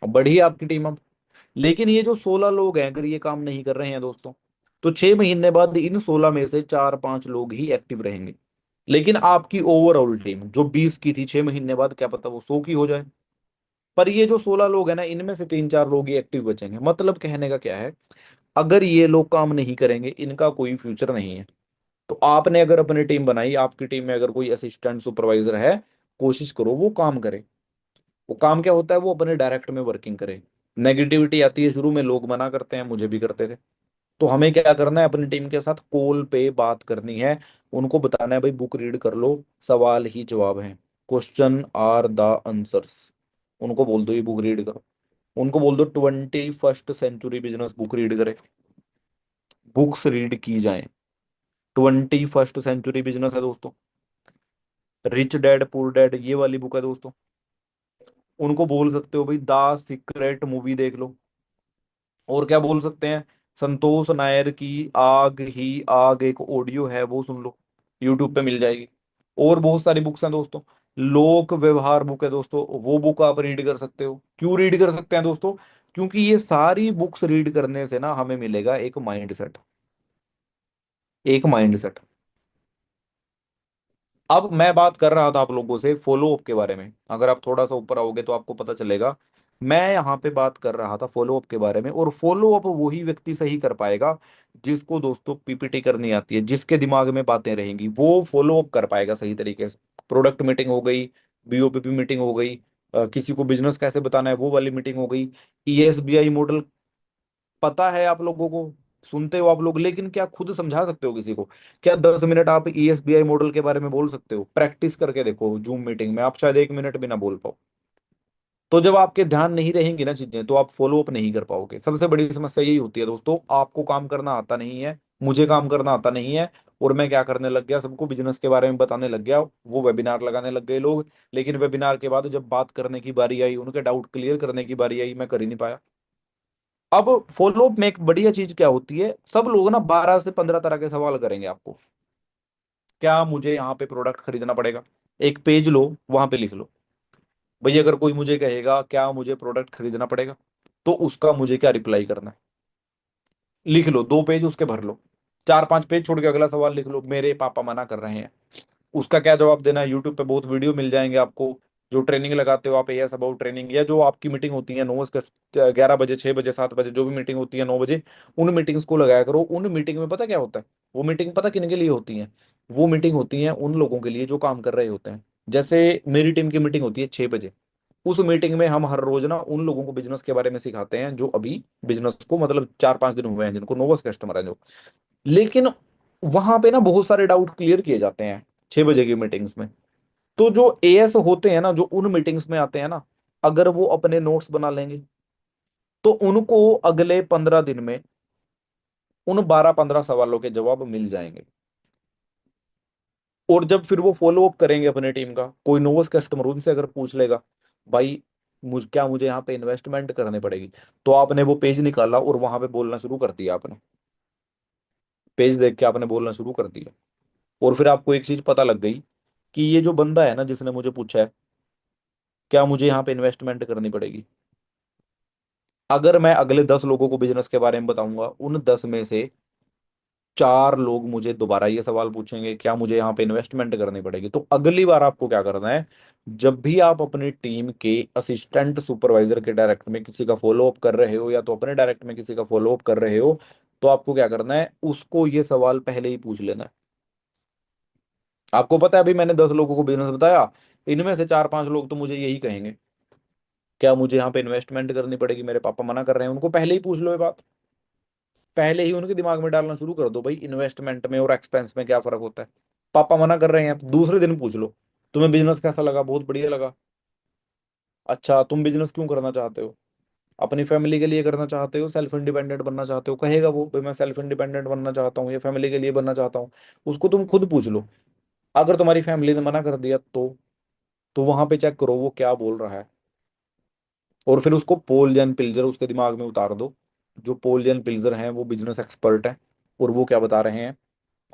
अब बढ़ी है आपकी टीम अब। लेकिन ये जो 16 लोग हैं, अगर ये काम नहीं कर रहे हैं दोस्तों, तो 6 महीने बाद इन 16 में से 4-5 लोग ही एक्टिव रहेंगे। लेकिन आपकी ओवरऑल टीम जो 20 की थी, 6 महीने बाद क्या पता वो 100 की हो जाए। पर ये जो 16 लोग हैं ना, इनमें से 3-4 लोग ही एक्टिव बचेंगे। मतलब कहने का क्या है, अगर ये लोग काम नहीं करेंगे, इनका कोई फ्यूचर नहीं है। तो आपने अगर अपनी टीम बनाई, आपकी टीम में अगर कोई असिस्टेंट सुपरवाइजर है, कोशिश करो वो काम करे। वो काम क्या होता है, वो अपने डायरेक्ट में वर्किंग करे। नेगेटिविटी आती है शुरू में, लोग मना करते हैं, मुझे भी करते थे। तो हमें क्या करना है, अपनी टीम के साथ कॉल पे बात करनी है। उनको बताना है भाई बुक रीड कर लो, सवाल ही जवाब है, क्वेश्चन आर द आंसर्स। उनको बोल दो ये बुक रीड करो। उनको बोल दो 21st century business book read करे, बुक्स रीड की जाए। 21st सेंचुरी बिजनेस है दोस्तों, रिच डैड पुअर डैड, ये वाली बुक है दोस्तों। उनको बोल सकते हो भाई द सीक्रेट मूवी देख लो। और क्या बोल सकते हैं, संतोष नायर की आग ही आग एक ऑडियो है, वो सुन लो, यूट्यूब पे मिल जाएगी। और बहुत सारी बुक्स हैं दोस्तों। लोक व्यवहार बुक है दोस्तों, वो बुक आप रीड कर सकते हो। क्यों रीड कर सकते हैं दोस्तों, क्योंकि ये सारी बुक्स रीड करने से ना हमें मिलेगा एक माइंड सेट, एक माइंड सेट। अब मैं बात कर रहा था आप लोगों से फॉलो अप के बारे में, अगर आप थोड़ा सा ऊपर आओगे तो आपको पता चलेगा। मैं यहाँ पे बात कर रहा था फॉलो अप के बारे में, और फॉलो अप वही व्यक्ति सही कर पाएगा जिसको दोस्तों पीपीटी करनी आती है, जिसके दिमाग में बातें रहेंगी, वो फॉलो अप कर पाएगा सही तरीके से। प्रोडक्ट मीटिंग हो गई, बीओपीपी मीटिंग हो गई, किसी को बिजनेस कैसे बताना है वो वाली मीटिंग हो गई। ईएसबीआई मॉडल पता है आप लोगों को, सुनते हो आप लोग, लेकिन क्या खुद समझा सकते हो किसी को? क्या 10 मिनट आप ईएसबीआई मॉडल के बारे में बोल सकते हो? प्रैक्टिस करके देखो जूम मीटिंग में, आप शायद 1 मिनट भी ना बोल पाओ। तो जब आपके ध्यान नहीं रहेंगी ना चीजें, तो आप फॉलो अप नहीं कर पाओगे। सबसे बड़ी समस्या यही होती है दोस्तों, आपको काम करना आता नहीं है, मुझे काम करना आता नहीं है, और मैं क्या करने लग गया, सबको बिजनेस के बारे में बताने लग गया, वो वेबिनार लगाने लग गए लोग। लेकिन वेबिनार के बाद जब बात करने की बारी आई, उनके डाउट क्लियर करने की बारी आई, मैं कर ही नहीं पाया। अब फॉलो अप में एक बढ़िया चीज क्या होती है, सब लोग ना 12 से 15 तरह के सवाल करेंगे आपको। क्या मुझे यहाँ पे प्रोडक्ट खरीदना पड़ेगा? एक पेज लो, वहां पे लिख लो भाई, अगर कोई मुझे कहेगा क्या मुझे प्रोडक्ट खरीदना पड़ेगा, तो उसका मुझे क्या रिप्लाई करना है, लिख लो। 2 पेज उसके भर लो, 4-5 पेज छोड़ के अगला सवाल लिख लो, मेरे पापा मना कर रहे हैं। उसका क्या जवाब देना है, यूट्यूब पे बहुत वीडियो मिल जाएंगे आपको। जो ट्रेनिंग लगाते हो आप, एएस अबाउट ट्रेनिंग, या जो आपकी मीटिंग होती है 9 11 बजे, 6 बजे, 7 बजे, जो भी मीटिंग होती है 9 बजे, उन मीटिंग्स को लगाया करो। उन मीटिंग में पता क्या होता है, वो मीटिंग पता किन के लिए होती है, वो मीटिंग होती है उन लोगों के लिए जो काम कर रहे होते हैं। जैसे मेरी टीम की मीटिंग होती है 6 बजे। उस मीटिंग में हम हर रोज ना उन लोगों को बिजनेस के बारे में सिखाते हैं जो अभी बिजनेस को मतलब 4-5 दिन हुए हैं, जिनको नोवस कस्टमर है जो। लेकिन वहां पे ना बहुत सारे डाउट क्लियर किए जाते हैं 6 बजे की मीटिंग्स में। तो जो एएस होते हैं ना, जो उन मीटिंग्स में आते हैं ना, अगर वो अपने नोट्स बना लेंगे, तो उनको अगले 15 दिन में उन 12-15 सवालों के जवाब मिल जाएंगे। और जब फिर वो फॉलो अप करेंगे अपने टीम का, कोई नोवस कस्टमर उनसे अगर पूछ लेगा भाई क्या मुझे यहाँ पे इन्वेस्टमेंट करनी पड़ेगी, तो आपने वो पेज निकाला और वहां पे बोलना शुरू कर दिया आपने, पेज देख के आपने बोलना शुरू कर दिया। और फिर आपको एक चीज पता लग गई कि ये जो बंदा है ना जिसने मुझे पूछा है क्या मुझे यहाँ पे इन्वेस्टमेंट करनी पड़ेगी, अगर मैं अगले 10 लोगों को बिजनेस के बारे में बताऊंगा, उन 10 में से 4 लोग मुझे दोबारा ये सवाल पूछेंगे क्या मुझे यहाँ पे इन्वेस्टमेंट करनी पड़ेगी। तो अगली बार आपको क्या करना है, जब भी आप अपनी टीम के असिस्टेंट सुपरवाइजर के डायरेक्ट में किसी का फॉलो अप कर रहे हो, या तो अपने डायरेक्ट में किसी का फॉलो अप कर रहे हो, तो आपको क्या करना है, उसको ये सवाल पहले ही पूछ लेना है। आपको पता है अभी मैंने 10 लोगों को बिजनेस बताया, इनमें से 4-5 लोग तो मुझे यही कहेंगे क्या मुझे यहाँ पे इन्वेस्टमेंट करनी पड़ेगी, मेरे पापा मना कर रहे हैं। उनको पहले ही पूछ लो ये बात, पहले ही उनके दिमाग में डालना शुरू कर दो भाई इन्वेस्टमेंट में और एक्सपेंस में क्या फर्क होता है। पापा मना कर रहे हैं, दूसरे दिन पूछ लो तुम्हें बिजनेस कैसा लगा, बहुत बढ़िया लगा। अच्छा तुम बिजनेस क्यों करना चाहते हो, अपनी फैमिली के लिए करना चाहते हो, सेल्फ इंडिपेंडेंट बनना चाहते हो, कहेगा वो भाई मैं सेल्फ इंडिपेंडेंट बनना चाहता हूँ या फैमिली के लिए बनना चाहता हूँ। उसको तुम खुद पूछ लो। अगर तुम्हारी फैमिली ने मना कर दिया तो वहां पे चेक करो वो क्या बोल रहा है, और फिर उसको पोल जैन पिल्जर उसके दिमाग में उतार दो। जो पोल जैन पिल्जर हैं वो बिजनेस एक्सपर्ट हैं, और वो क्या बता रहे हैं,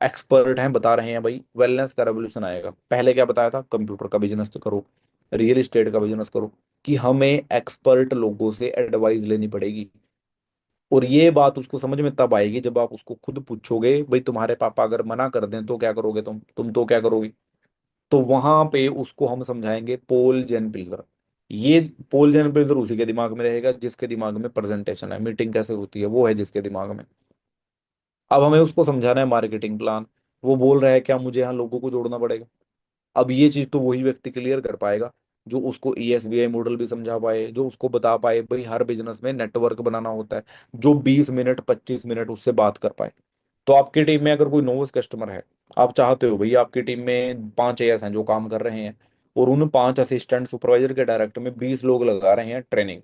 एक्सपर्ट हैं, बता रहे हैं भाई वेलनेस का रेवोल्यूशन आएगा। पहले क्या बताया था, कंप्यूटर का बिजनेस करो, रियल एस्टेट का बिजनेस करो, कि हमें एक्सपर्ट लोगों से एडवाइस लेनी पड़ेगी। और ये बात उसको समझ में तब आएगी जब आप उसको खुद पूछोगे भाई तुम्हारे पापा अगर मना कर दें तो क्या करोगे, तुम तो क्या करोगे। तो वहां पे उसको हम समझाएंगे पोल जेन पिल्जर। ये पोल जनरेटर उसी के दिमाग में रहेगा जिसके दिमाग में प्रेजेंटेशन है, मीटिंग कैसे होती है वो है जिसके दिमाग में। अब हमें उसको समझाना है मार्केटिंग प्लान, वो बोल रहा है क्या मुझे यहाँ लोगों को जोड़ना पड़ेगा। अब ये चीज तो वही व्यक्ति क्लियर कर पाएगा जो उसको ESBI मॉडल भी समझा पाए, जो उसको बता पाए भाई हर बिजनेस में नेटवर्क बनाना होता है, जो 20 मिनट 25 मिनट उससे बात कर पाए। तो आपकी टीम में अगर कोई नोवस कस्टमर है, आप चाहते हो भाई आपकी टीम में 5 AS हैं जो काम कर रहे हैं, और उन 5 असिस्टेंट सुपरवाइजर के डायरेक्ट में 20 लोग लगा रहे हैं ट्रेनिंग,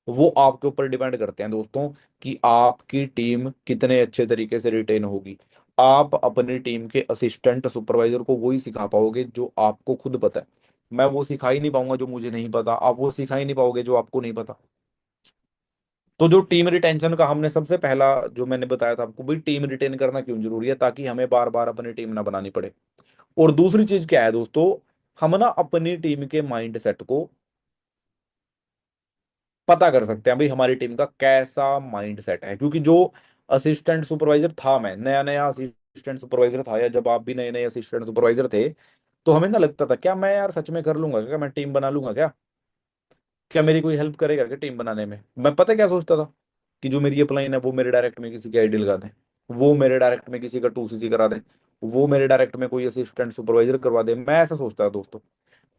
वो आपके ऊपर डिपेंड करते हैं दोस्तों कि आपकी टीम कितने अच्छे तरीके से रिटेन होगी। आप अपनी टीम के असिस्टेंट सुपरवाइजर को वही सिखा पाओगे जो आपको खुद पता है। मैं वो सिखा ही नहीं पाऊंगा जो मुझे नहीं पता, आप वो सिखा ही नहीं पाओगे जो आपको नहीं पता। तो जो टीम रिटेंशन का हमने सबसे पहला जो मैंने बताया था आपको, भाई टीम रिटेन करना क्यों जरूरी है, ताकि हमें बार बार अपनी टीम ना बनानी पड़े। और दूसरी चीज क्या है दोस्तों, हम ना अपनी टीम के माइंड सेट को पता कर सकते हैं भाई हमारी टीम का कैसा माइंड सेट है। क्योंकि जो असिस्टेंट सुपरवाइजर था, मैं नया नया असिस्टेंट सुपरवाइजर था, या जब आप भी नए नए असिस्टेंट सुपरवाइजर थे, तो हमें ना लगता था क्या मैं यार सच में कर लूंगा क्या, मैं टीम बना लूंगा क्या, क्या मेरी कोई हेल्प करेगा क्या टीम बनाने में। मैं पता क्या सोचता था कि जो मेरी अपलाइन है वो मेरे डायरेक्ट में किसी की आईडी लगा दें, वो मेरे डायरेक्ट में किसी का 2CC करा दें, वो मेरे डायरेक्ट में कोई असिस्टेंट सुपरवाइजर करवा दे, मैं ऐसा सोचता था दोस्तों।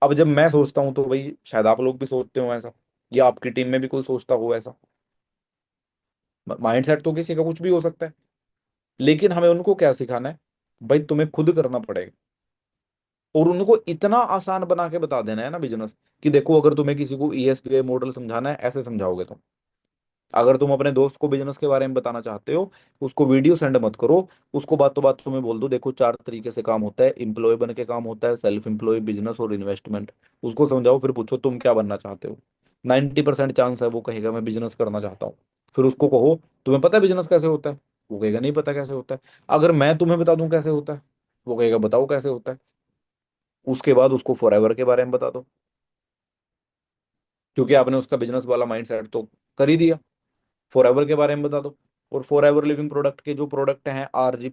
अब जब मैं सोचता हूँ तो भाई शायद आप लोग भी सोचते हो ऐसा, या आपकी टीम में भी कोई सोचता हो ऐसा। माइंडसेट तो किसी का कुछ भी हो सकता है, लेकिन हमें उनको क्या सिखाना है, भाई तुम्हें खुद करना पड़ेगा। और उनको इतना आसान बना के बता देना है ना बिजनेस, कि देखो अगर तुम्हें किसी को ESBI मॉडल समझाना है ऐसे समझाओगे तुम। अगर तुम अपने दोस्त को बिजनेस के बारे में बताना चाहते हो, उसको वीडियो सेंड मत करो, उसको बातों बात तुम्हें बोल दो देखो 4 तरीके से काम होता है, एम्प्लॉय बन के काम होता है, सेल्फ एम्प्लॉय, बिजनेस और इन्वेस्टमेंट। उसको समझाओ, फिर पूछो तुम क्या बनना चाहते हो। 90% चांस है वो कहेगा मैं बिजनेस करना चाहता हूँ। फिर उसको कहो तुम्हें पता है बिजनेस कैसे होता है, वो कहेगा नहीं पता कैसे होता है। अगर मैं तुम्हें बता दूं कैसे होता है, वो कहेगा बताओ कैसे होता है। उसके बाद उसको फॉरएवर के बारे में बता दो, क्योंकि आपने उसका बिजनेस वाला माइंड सेट तो कर ही दिया। फॉरएवर के बारे में बता दो, और फॉरएवर लिविंग प्रोडक्ट के जो प्रोडक्ट हैं RG+,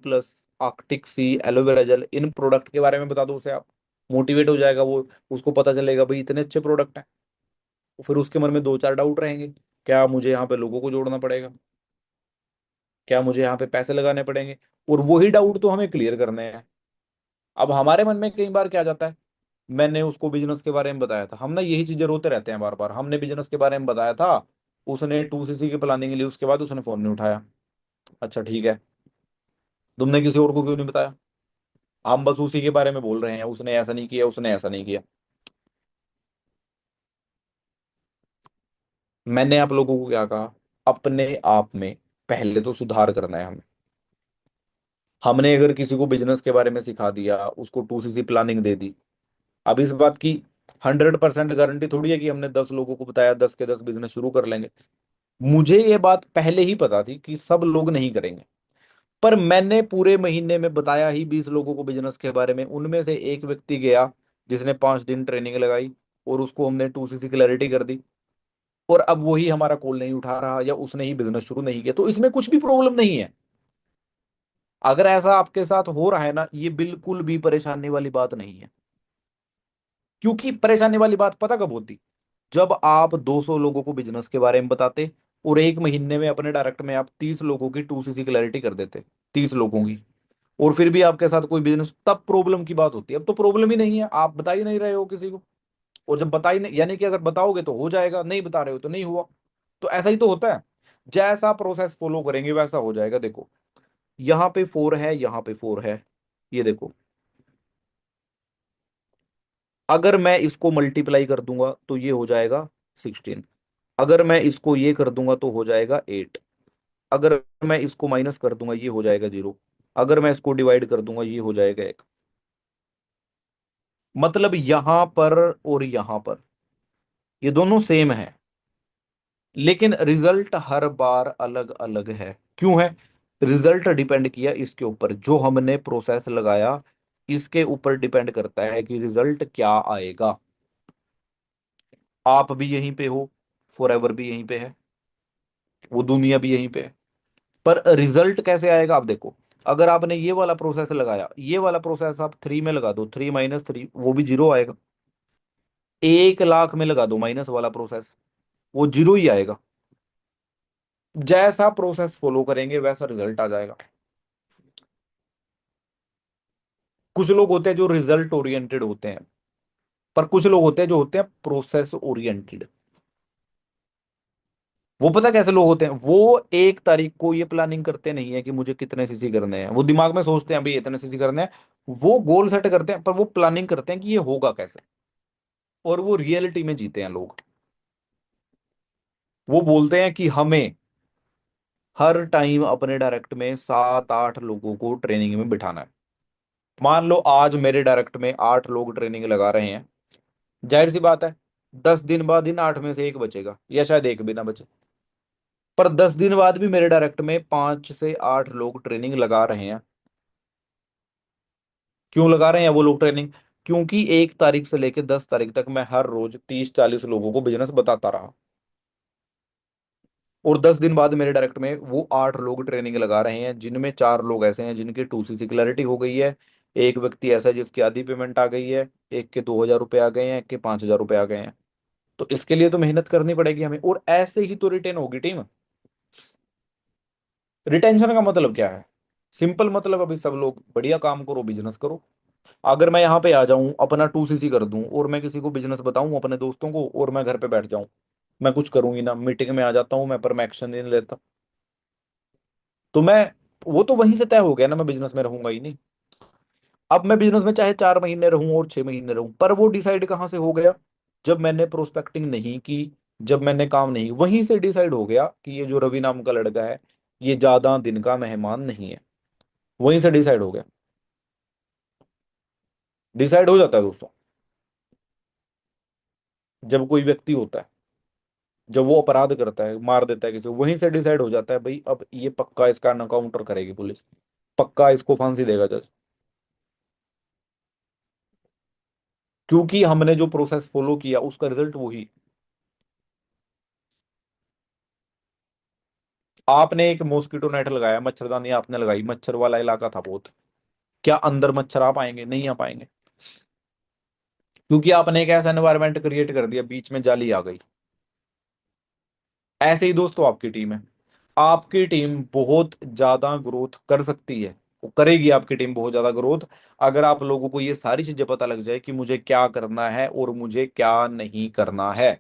आर्कटिक सी, एलोवेरा जेल, इन प्रोडक्ट के बारे में बता दो उसे आप। मोटिवेट हो जाएगा वो, उसको पता चलेगा भाई इतने अच्छे प्रोडक्ट हैं। फिर उसके मन में 2 4 डाउट रहेंगे, क्या मुझे यहाँ पे लोगों को जोड़ना पड़ेगा, क्या मुझे यहाँ पे पैसे लगाने पड़ेंगे। और वही डाउट तो हमें क्लियर करने हैं। अब हमारे मन में कई बार क्या जाता है, मैंने उसको बिजनेस के बारे में बताया था, हम ना यही चीजें रोते रहते हैं बार बार, हमने बिजनेस के बारे में बताया था, उसने 2CC की प्लानिंग ली, उसके बाद उसने फोन नहीं उठाया। अच्छा ठीक है, तुमने किसी और को क्यों नहीं बताया, हम बस उसी के बारे में बोल रहे हैं उसने ऐसा नहीं किया उसने ऐसा नहीं किया। मैंने आप लोगों को क्या कहा, अपने आप में पहले तो सुधार करना है हमें। हमने अगर किसी को बिजनेस के बारे में सिखा दिया, उसको 2CC प्लानिंग दे दी, अब इस बात की 100% गारंटी थोड़ी है कि हमने 10 लोगों को बताया 10 के 10 बिजनेस शुरू कर लेंगे। मुझे ये बात पहले ही पता थी कि सब लोग नहीं करेंगे, पर मैंने पूरे महीने में बताया ही 20 लोगों को बिजनेस के बारे में। उनमें से एक व्यक्ति गया जिसने 5 दिन ट्रेनिंग लगाई, और उसको हमने 2CC क्लैरिटी कर दी, और अब वही हमारा कॉल नहीं उठा रहा, या उसने ही बिजनेस शुरू नहीं किया, तो इसमें कुछ भी प्रॉब्लम नहीं है। अगर ऐसा आपके साथ हो रहा है ना, ये बिल्कुल भी परेशानी वाली बात नहीं है। क्योंकि परेशानी वाली बात पता कब होती, जब आप 200 लोगों को बिजनेस के बारे में बताते, और एक महीने में अपने डायरेक्ट में आप 30 लोगों की 2CC क्लैरिटी कर देते, 30 लोगों की, और फिर भी आपके साथ कोई बिजनेस, तब प्रॉब्लम की बात होती है। अब तो प्रॉब्लम ही नहीं है, आप बता ही नहीं रहे हो किसी को। और जब बता ही नहीं, यानी कि अगर बताओगे तो हो जाएगा, नहीं बता रहे हो तो नहीं हुआ। तो ऐसा ही तो होता है, जैसा प्रोसेस फॉलो करेंगे वैसा हो जाएगा। देखो यहाँ पे 4 है, यहाँ पे 4 है, ये देखो, अगर मैं इसको मल्टीप्लाई कर दूंगा तो ये हो जाएगा 16, अगर मैं इसको ये कर दूंगा तो हो जाएगा 8, अगर मैं इसको माइनस कर दूंगा ये हो जाएगा 0, अगर मैं इसको डिवाइड कर दूंगा ये हो जाएगा 1। मतलब यहां पर और यहां पर ये दोनों सेम है, लेकिन रिजल्ट हर बार अलग अलग है। क्यों है, रिजल्ट डिपेंड किया इसके ऊपर, जो हमने प्रोसेस लगाया इसके ऊपर डिपेंड करता है कि रिजल्ट क्या आएगा। आप भी यहीं पे हो, फॉरएवर भी यहीं पे है, वो दुनिया भी यहीं पे है, पर रिजल्ट कैसे आएगा आप देखो। अगर आपने ये वाला प्रोसेस लगाया, ये वाला प्रोसेस आप 3 में लगा दो, 3 - 3 वो भी 0 आएगा। 1 लाख में लगा दो माइनस वाला प्रोसेस, वो जीरो ही आएगा। जैसा प्रोसेस फॉलो करेंगे वैसा रिजल्ट आ जाएगा। कुछ लोग होते हैं जो रिजल्ट ओरिएंटेड होते हैं, पर कुछ लोग होते हैं जो होते हैं प्रोसेस ओरिएंटेड। वो पता कैसे लोग होते हैं, वो 1 तारीख को ये प्लानिंग करते नहीं है कि मुझे कितने सीसी करने हैं, वो दिमाग में सोचते हैं भाई इतने सीसी करने हैं, वो गोल सेट करते हैं, पर वो प्लानिंग करते हैं कि ये होगा कैसे, और वो रियलिटी में जीते हैं लोग। वो बोलते हैं कि हमें हर टाइम अपने डायरेक्ट में 7 8 लोगों को ट्रेनिंग में बिठाना है। मान लो आज मेरे डायरेक्ट में 8 लोग ट्रेनिंग लगा रहे हैं, जाहिर सी बात है 10 दिन बाद इन 8 में से एक बचेगा, या शायद एक भी ना बचे। पर 10 दिन बाद भी मेरे डायरेक्ट में 5 से 8 लोग ट्रेनिंग लगा रहे हैं। क्यों लगा रहे हैं वो लोग ट्रेनिंग? क्योंकि 1 तारीख से लेकर 10 तारीख तक मैं हर रोज 30 40 लोगों को बिजनेस बताता रहा, और 10 दिन बाद मेरे डायरेक्ट में वो 8 लोग ट्रेनिंग लगा रहे हैं, जिनमें 4 लोग ऐसे हैं जिनकी 2 सीसी क्लैरिटी हो गई है, एक व्यक्ति ऐसा है जिसकी आधी पेमेंट आ गई है, एक के 2,000 रुपये आ गए हैं, एक के 5,000 रुपये आ गए हैं। तो इसके लिए तो मेहनत करनी पड़ेगी हमें, और ऐसे ही तो रिटेन होगी टीम। रिटेंशन का मतलब क्या है? सिंपल मतलब, अभी सब लोग बढ़िया काम करो, बिजनेस करो। अगर मैं यहाँ पे आ जाऊं, अपना 2 सीसी कर दूं, और मैं किसी को बिजनेस बताऊं अपने दोस्तों को, और मैं घर पे बैठ जाऊं, मैं कुछ करूंगी ना, मीटिंग में आ जाता हूं मैं, पर मैं एक्शन नहीं लेता, तो मैं, वो तो वहीं से तय हो गया ना, मैं बिजनेस में रहूंगा ही नहीं। अब मैं बिजनेस में चाहे 4 महीने रहूं और 6 महीने रहूं, पर वो डिसाइड कहाँ से हो गया? जब मैंने प्रोस्पेक्टिंग नहीं की, जब मैंने काम नहीं, वहीं से डिसाइड हो गया कि ये जो रवि नाम का लड़का है, ये ज्यादा दिन का मेहमान नहीं है। वहीं से डिसाइड हो गया। डिसाइड हो जाता है दोस्तों, जब कोई व्यक्ति होता है, जब वो अपराध करता है, मार देता है किसी को, वहीं से डिसाइड हो जाता है भाई अब ये पक्का इसका एनकाउंटर करेगी पुलिस, पक्का इसको फांसी देगा जज। क्योंकि हमने जो प्रोसेस फॉलो किया उसका रिजल्ट वही। आपने एक मॉस्किटो नेट लगाया, मच्छरदानी आपने लगाई, मच्छर वाला इलाका था बहुत, क्या अंदर मच्छर आ पाएंगे? नहीं आ पाएंगे, क्योंकि आपने एक ऐसा एनवायरनमेंट क्रिएट कर दिया, बीच में जाली आ गई। ऐसे ही दोस्तों आपकी टीम है, आपकी टीम बहुत ज्यादा ग्रोथ कर सकती है, वो करेगी आपकी टीम बहुत ज्यादा ग्रोथ, अगर आप लोगों को ये सारी चीजें पता लग जाए कि मुझे क्या करना है और मुझे क्या नहीं करना है।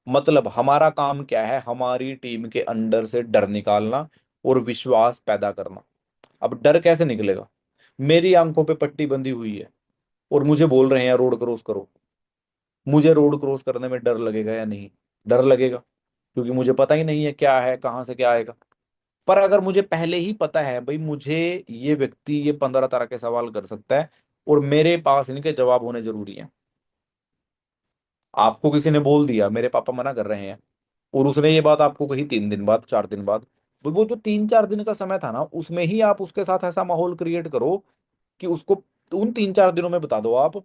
मतलब हमारा काम क्या है? हमारी टीम के अंदर से डर निकालना और विश्वास पैदा करना। अब डर कैसे निकलेगा? मेरी आंखों पे पट्टी बंधी हुई है, और मुझे बोल रहे हैं रोड क्रॉस करो, मुझे रोड क्रॉस करने में डर लगेगा या नहीं? डर लगेगा, क्योंकि मुझे पता ही नहीं है क्या है, कहाँ से क्या आएगा। पर अगर मुझे पहले ही पता है भाई मुझे ये व्यक्ति ये 15 तरह के सवाल कर सकता है, और मेरे पास इनके जवाब होने जरूरी है। आपको किसी ने बोल दिया मेरे पापा मना कर रहे हैं, और उसने ये बात आपको कही 3 दिन बाद, 4 दिन बाद, तो वो जो 3 4 दिन का समय था ना, उसमें ही आप उसके साथ ऐसा माहौल क्रिएट करो कि उसको उन 3 4 दिनों में बता दो आप,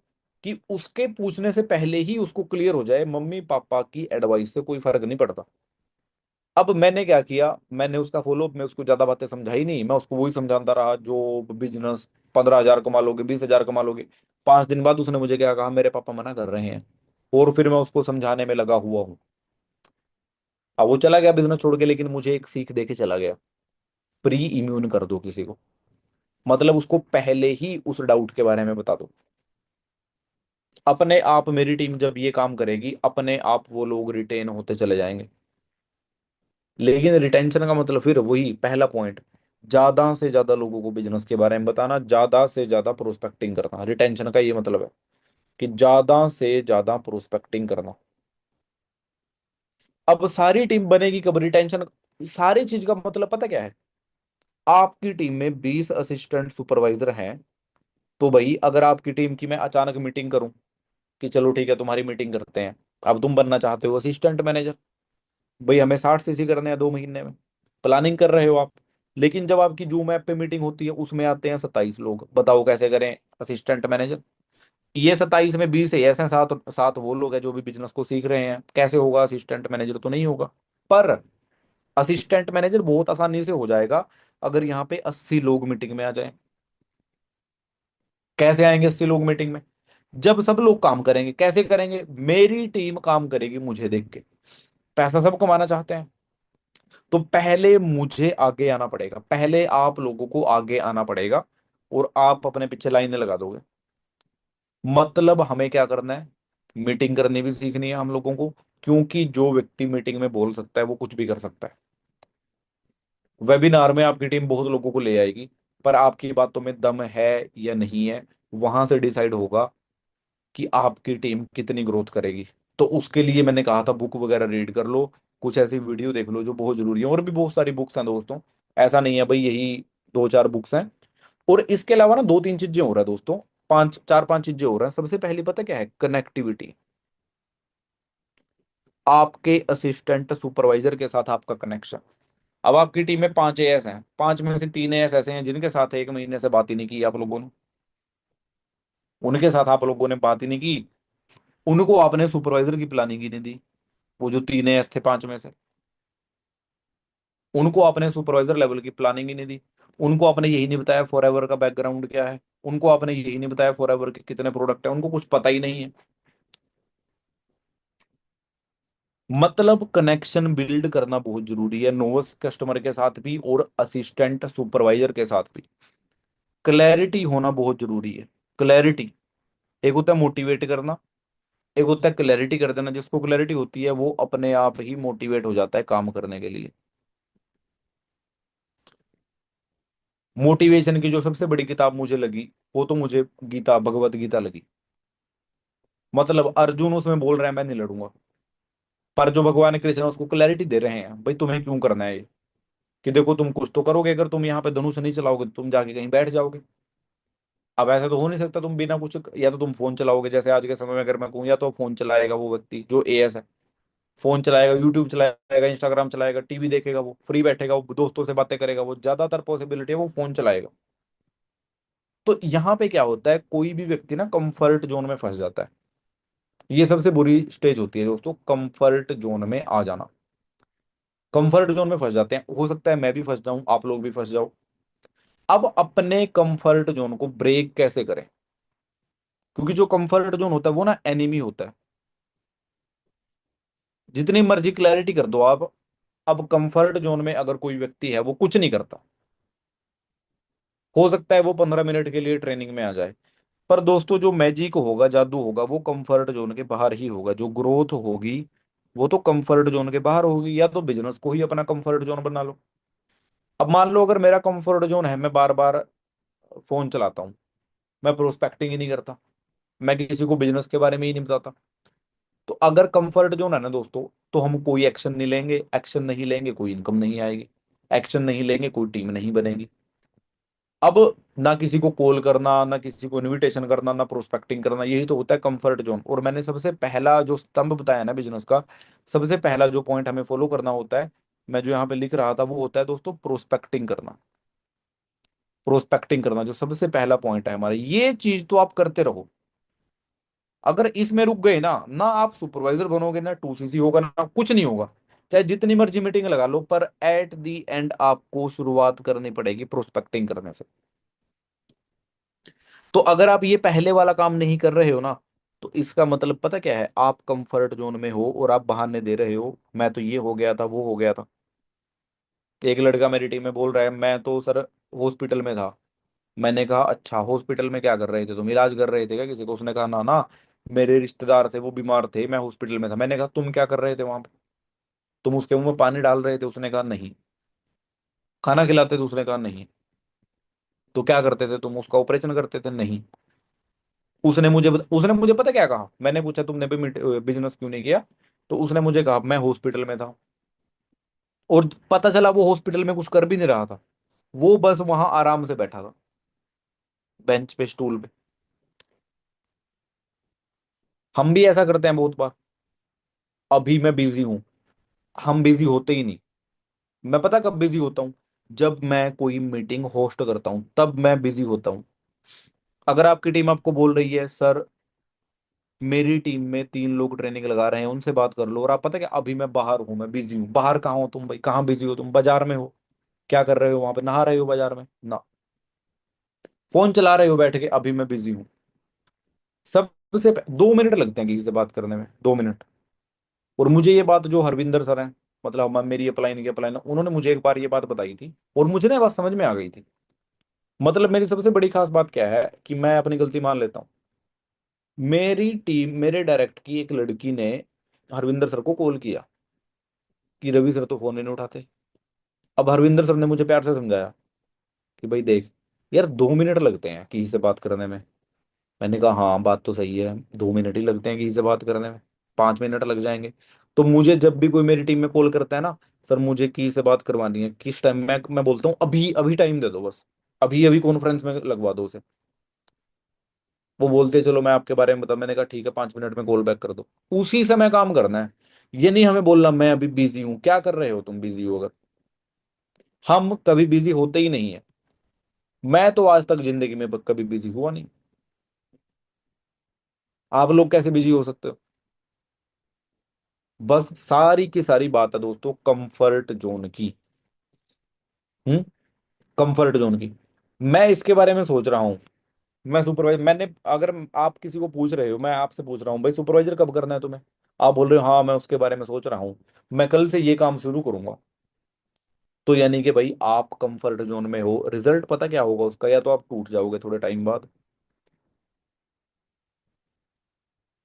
कि उसके पूछने से पहले ही उसको क्लियर हो जाए मम्मी पापा की एडवाइस से कोई फर्क नहीं पड़ता। अब मैंने क्या किया, मैंने उसका फॉलो अप में उसको ज्यादा बातें समझाई नहीं, मैं उसको वही समझाता रहा जो बिजनेस 15,000 कमा लोगे, 20,000 कमा लोगे। 5 दिन बाद उसने मुझे क्या कहा, मेरे पापा मना कर रहे हैं, और फिर मैं उसको समझाने में लगा हुआ हूँ। अब वो चला गया बिजनेस छोड़ के, लेकिन मुझे एक सीख दे के चला गया, प्री इम्यून कर दो किसी को, मतलब उसको पहले ही उस डाउट के बारे में बता दो। अपने आप मेरी टीम जब ये काम करेगी, अपने आप वो लोग रिटेन होते चले जाएंगे। लेकिन रिटेंशन का मतलब फिर वही पहला पॉइंट, ज्यादा से ज्यादा लोगों को बिजनेस के बारे में बताना, ज्यादा से ज्यादा प्रोस्पेक्टिंग करना, रिटेंशन का ये मतलब है कि ज्यादा से ज्यादा प्रोस्पेक्टिंग करना। अब सारी टीम बनेगी कब? रिटेंशन, सारी चीज का मतलब पता क्या है? आपकी टीम में 20 असिस्टेंट सुपरवाइजर हैं, तो भाई अगर आपकी टीम की मैं अचानक मीटिंग करूं कि चलो ठीक है तुम्हारी मीटिंग करते हैं, अब तुम बनना चाहते हो असिस्टेंट मैनेजर, भाई हमें 60 सीसी करने हैं 2 महीने में, प्लानिंग कर रहे हो आप। लेकिन जब आपकी जूम ऐप पे मीटिंग होती है, उसमें आते हैं 27 लोग, बताओ कैसे करें असिस्टेंट मैनेजर? ये 27 में 20 है ऐसे हैं, सात सात वो लोग हैं जो भी बिजनेस को सीख रहे हैं, कैसे होगा असिस्टेंट मैनेजर? तो नहीं होगा। पर असिस्टेंट मैनेजर बहुत आसानी से हो जाएगा अगर यहाँ पे 80 लोग मीटिंग में आ जाएं। कैसे आएंगे 80 लोग मीटिंग में? जब सब लोग काम करेंगे, कैसे करेंगे? मेरी टीम काम करेगी मुझे देख के। पैसा सब कमाना चाहते हैं, तो पहले मुझे आगे आना पड़ेगा, पहले आप लोगों को आगे आना पड़ेगा, और आप अपने पीछे लाइनें लगा दोगे। मतलब हमें क्या करना है? मीटिंग करनी भी सीखनी है हम लोगों को, क्योंकि जो व्यक्ति मीटिंग में बोल सकता है वो कुछ भी कर सकता है। वेबिनार में आपकी टीम बहुत लोगों को ले आएगी, पर आपकी बातों में दम है या नहीं है, वहां से डिसाइड होगा कि आपकी टीम कितनी ग्रोथ करेगी। तो उसके लिए मैंने कहा था बुक वगैरह रीड कर लो, कुछ ऐसी वीडियो देख लो जो बहुत जरूरी है। और भी बहुत सारी बुक्स हैं दोस्तों, ऐसा नहीं है भाई यही दो चार बुक्स हैं। और इसके अलावा ना दो तीन चीजें हो रहा है दोस्तों, पांच चार पांच चीजें हो रहा है। सबसे पहली पता क्या है? कनेक्टिविटी। आपके असिस्टेंट सुपरवाइजर के साथ आपका कनेक्शन। अब आपकी टीम में 5 एएस हैं, 5 में से 3 एएस ऐसे हैं जिनके साथ 1 महीने से बात ही नहीं की आप लोगों ने, उनके साथ आप लोगों ने बात ही नहीं की। उनको आपने सुपरवाइजर की प्लानिंग ही नहीं दी। वो जो 3 एएस थे 5 में से, उनको आपने सुपरवाइजर लेवल की प्लानिंग ही नहीं दी। उनको आपने यही नहीं बताया फॉरएवर का बैकग्राउंड क्या है, उनको आपने यही नहीं बताया फॉरएवर के कितने प्रोडक्ट है, उनको कुछ पता ही नहीं है। मतलब कनेक्शन बिल्ड करना बहुत जरूरी है, नोवस कस्टमर के साथ भी और असिस्टेंट सुपरवाइजर के साथ भी। क्लैरिटी होना बहुत जरूरी है। क्लैरिटी, एक होता है मोटिवेट करना, एक होता है क्लैरिटी कर देना। जिसको क्लैरिटी होती है वो अपने आप ही मोटिवेट हो जाता है काम करने के लिए। मोटिवेशन की जो सबसे बड़ी किताब मुझे लगी, वो तो मुझे गीता, भगवत गीता लगी। मतलब अर्जुन उसमें बोल रहा है मैं नहीं लड़ूंगा, पर जो भगवान कृष्ण है उसको क्लैरिटी दे रहे हैं भाई तुम्हें क्यों करना है ये, कि देखो तुम कुछ तो करोगे, अगर तुम यहाँ पे धनुष नहीं चलाओगे तो तुम जाके कहीं बैठ जाओगे। अब ऐसा तो हो नहीं सकता तुम बिना कुछ, या तो तुम फोन चलाओगे, जैसे आज के समय में अगर मैं कहूँ, या तो फोन चलाएगा वो व्यक्ति जो एएस है, फोन चलाएगा, यूट्यूब चलाएगा, इंस्टाग्राम चलाएगा, टीवी देखेगा, वो फ्री बैठेगा, वो दोस्तों से बातें करेगा, वो ज्यादातर पॉसिबिलिटी है वो फोन चलाएगा। तो यहाँ पे क्या होता है, कोई भी व्यक्ति ना कंफर्ट जोन में फंस जाता है। ये सबसे बुरी स्टेज होती है दोस्तों, कंफर्ट जोन में आ जाना। कंफर्ट जोन में फंस जाते हैं, हो सकता है मैं भी फंस जाऊं, आप लोग भी फंस जाओ। अब अपने कंफर्ट जोन को ब्रेक कैसे करें? क्योंकि जो कंफर्ट जोन होता है वो ना एनिमी होता है। जितनी मर्जी क्लैरिटी कर दो आप, अब कंफर्ट जोन में अगर कोई व्यक्ति है वो कुछ नहीं करता, हो सकता है वो 15 मिनट के लिए ट्रेनिंग में आ जाए, पर दोस्तों जो मैजिक होगा, जादू होगा, वो कंफर्ट जोन के बाहर ही होगा। जो ग्रोथ होगी वो तो कंफर्ट जोन के बाहर होगी। या तो बिजनेस को ही अपना कंफर्ट जोन बना लो। अब मान लो अगर मेरा कंफर्ट जोन है मैं बार बार फोन चलाता हूँ, मैं प्रोस्पेक्टिंग ही नहीं करता, मैं किसी को बिजनेस के बारे में ही नहीं बताता, तो अगर कंफर्ट जोन है ना दोस्तों, तो हम कोई एक्शन नहीं लेंगे, एक्शन नहीं लेंगे कोई इनकम नहीं आएगी, एक्शन नहीं लेंगे कोई टीम नहीं बनेगी। अब ना किसी को कॉल करना, ना किसी को इनविटेशन करना, ना प्रोस्पेक्टिंग करना, यही तो होता है कंफर्ट जोन। और मैंने सबसे पहला जो स्तंभ बताया ना बिजनेस का, सबसे पहला जो पॉइंट हमें फॉलो करना होता है, मैं जो यहाँ पे लिख रहा था, वो होता है दोस्तों प्रोस्पेक्टिंग करना। प्रोस्पेक्टिंग करना जो सबसे पहला पॉइंट है हमारा, ये चीज तो आप करते रहो। अगर इसमें रुक गए ना, ना आप सुपरवाइजर बनोगे, ना 2सीसी होगा, ना कुछ नहीं होगा। चाहे जितनी मर्जी मीटिंग लगा लो, पर एट दी एंड आपको शुरुआत करनी पड़ेगी प्रोस्पेक्टिंग करने से। तो अगर आप ये पहले वाला काम नहीं कर रहे हो ना, तो इसका मतलब पता क्या है, आप कंफर्ट जोन में हो और आप बहाने दे रहे हो, मैं तो ये हो गया था, वो हो गया था। एक लड़का मेरी टीम में बोल रहा है मैं तो सर हॉस्पिटल में था। मैंने कहा अच्छा हॉस्पिटल में क्या कर रहे थे तुम, इलाज कर रहे थे क्या किसी को? उसने कहा ना ना, मेरे रिश्तेदार थे वो बीमार थे, मैं हॉस्पिटल में था। मैंने कहा तुम क्या कर रहे थे वहां पे? तुम उसके मुंह में पानी डाल रहे थे? उसने कहा नहीं। खाना खिलाते थे? उसने कहा नहीं। तो क्या करते थे तुम, उसका ऑपरेशन करते थे? नहीं। उसने मुझे पता क्या कहा, मैंने पूछा तुमने भी बिजनेस क्यों नहीं किया, तो उसने मुझे कहा मैं हॉस्पिटल में था। और पता चला वो हॉस्पिटल में कुछ कर भी नहीं रहा था, वो बस वहां आराम से बैठा था, बेंच पे, स्टूल पे। हम भी ऐसा करते हैं बहुत बार, अभी मैं बिजी हूं, हम बिजी होते ही नहीं। मैं पता कब बिजी होता हूँ? जब मैं कोई मीटिंग होस्ट करता हूँ तब मैं बिजी होता हूँ। अगर आपकी टीम आपको बोल रही है सर मेरी टीम में 3 लोग ट्रेनिंग लगा रहे हैं, उनसे बात कर लो, और आप पता क्या, अभी मैं बाहर हूँ, मैं बिजी हूँ। बाहर कहाँ हो तुम भाई, कहाँ बिजी हो तुम? बाजार में हो? क्या कर रहे हो वहां पे, नहा रहे हो बाजार में ना? फोन चला रहे हो बैठ के? अभी मैं बिजी हूँ। सब सबसे 2 मिनट लगते हैं किसी से बात करने में, 2 मिनट। और मुझे ये बात जो हरविंदर सर हैं, मतलब हम मेरी अपलाइन की अपलाइन, उन्होंने मुझे एक बार ये बात बताई थी और मुझे ना ये बात समझ में आ गई थी। मतलब मेरी सबसे बड़ी खास बात क्या है कि मैं अपनी गलती मान लेता हूँ। मेरी टीम, मेरे डायरेक्ट की एक लड़की ने हरविंदर सर को कॉल किया कि रवि सर तो फोन ही नहीं उठाते। अब हरविंदर सर ने मुझे प्यार से समझाया कि भाई देख यार, 2 मिनट लगते हैं किसी से बात करने में। मैंने कहा हाँ बात तो सही है, 2 मिनट ही लगते हैं किसी से बात करने में, 5 मिनट लग जाएंगे। तो मुझे जब भी कोई मेरी टीम में कॉल करता है ना, सर मुझे किसी से बात करवानी है किस टाइम, मैं बोलता हूँ अभी अभी टाइम दे दो बस, अभी अभी कॉन्फ्रेंस में लगवा दो उसे। वो बोलते चलो मैं आपके बारे में बता, मैंने कहा ठीक है 5 मिनट में कॉल बैक कर दो। उसी समय काम करना है। ये नहीं हमें बोलना मैं अभी बिजी हूँ, क्या कर रहे हो तुम बिजी हो अगर। हम कभी बिजी होते ही नहीं है। मैं तो आज तक जिंदगी में कभी बिजी हुआ नहीं। आप लोग कैसे बिजी हो सकते हो। बस सारी की सारी बात है दोस्तों कंफर्ट जोन की। हम्म। कंफर्ट जोन की। मैं इसके बारे में सोच रहा हूँ। मैं सुपरवाइजर, मैंने, अगर आप किसी को पूछ रहे हो, मैं आपसे पूछ रहा हूँ भाई सुपरवाइजर कब करना है तुम्हें, आप बोल रहे हो हाँ मैं उसके बारे में सोच रहा हूँ, मैं कल से ये काम शुरू करूंगा। तो यानी कि भाई आप कंफर्ट जोन में हो, रिजल्ट पता क्या होगा उसका, या तो आप टूट जाओगे थोड़े टाइम बाद,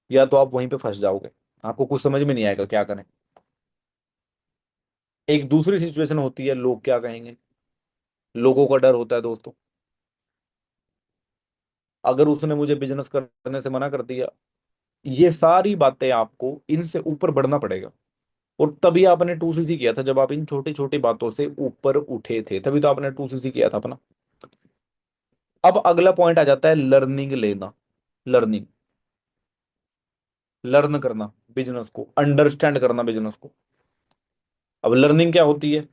या तो आप वहीं पे फंस जाओगे, आपको कुछ समझ में नहीं आएगा क्या करें। एक दूसरी सिचुएशन होती है, लोग क्या कहेंगे। लोगों का डर होता है दोस्तों। अगर उसने मुझे बिजनेस करने से मना कर दिया, ये सारी बातें आपको इनसे ऊपर बढ़ना पड़ेगा। और तभी आपने 2cc किया था, जब आप इन छोटी छोटी बातों से ऊपर उठे थे, तभी तो आपने 2cc किया था अपना। अब अगला पॉइंट आ जाता है लर्निंग लेना। लर्निंग, लर्न करना बिजनेस को, अंडरस्टैंड करना बिजनेस को। अब लर्निंग क्या होती है,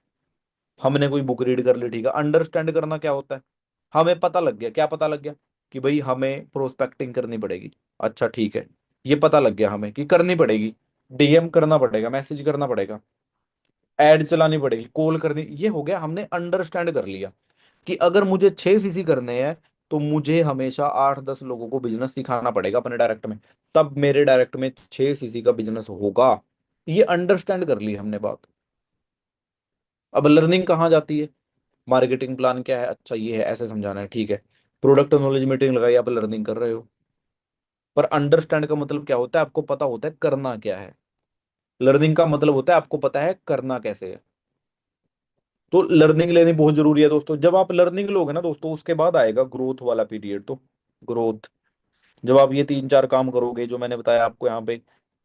हमने कोई बुक रीड कर ली, ठीक है। अंडरस्टैंड करना क्या होता है, हमें पता लग गया, क्या पता लग गया कि भाई हमें प्रोस्पेक्टिंग करनी पड़ेगी। अच्छा ठीक है, ये पता लग गया हमें कि करनी पड़ेगी, डीएम करना पड़ेगा, मैसेज करना पड़ेगा, एड चलानी पड़ेगी, कॉल करनी, ये हो गया, हमने अंडरस्टैंड कर लिया कि अगर मुझे 6cc करने हैं तो मुझे हमेशा 8-10 लोगों को बिजनेस सिखाना पड़ेगा अपने डायरेक्ट में, तब मेरे डायरेक्ट में 6cc का बिजनेस होगा। ये अंडरस्टैंड कर ली हमने बात। अब लर्निंग कहाँ जाती है, मार्केटिंग प्लान क्या है, अच्छा ये है, ऐसे समझाना है, ठीक है। प्रोडक्ट नॉलेज मीटिंग लगाई, आप लर्निंग कर रहे हो। पर अंडरस्टैंड का मतलब क्या होता है, आपको पता होता है करना क्या है। लर्निंग का मतलब होता है आपको पता है करना कैसे है। तो लर्निंग लेनी बहुत जरूरी है दोस्तों। जब आप लर्निंग लोगे ना दोस्तों, उसके बाद आएगा ग्रोथ वाला पीरियड। तो ग्रोथ, जब आप ये 3-4 काम करोगे जो मैंने बताया आपको यहाँ पे,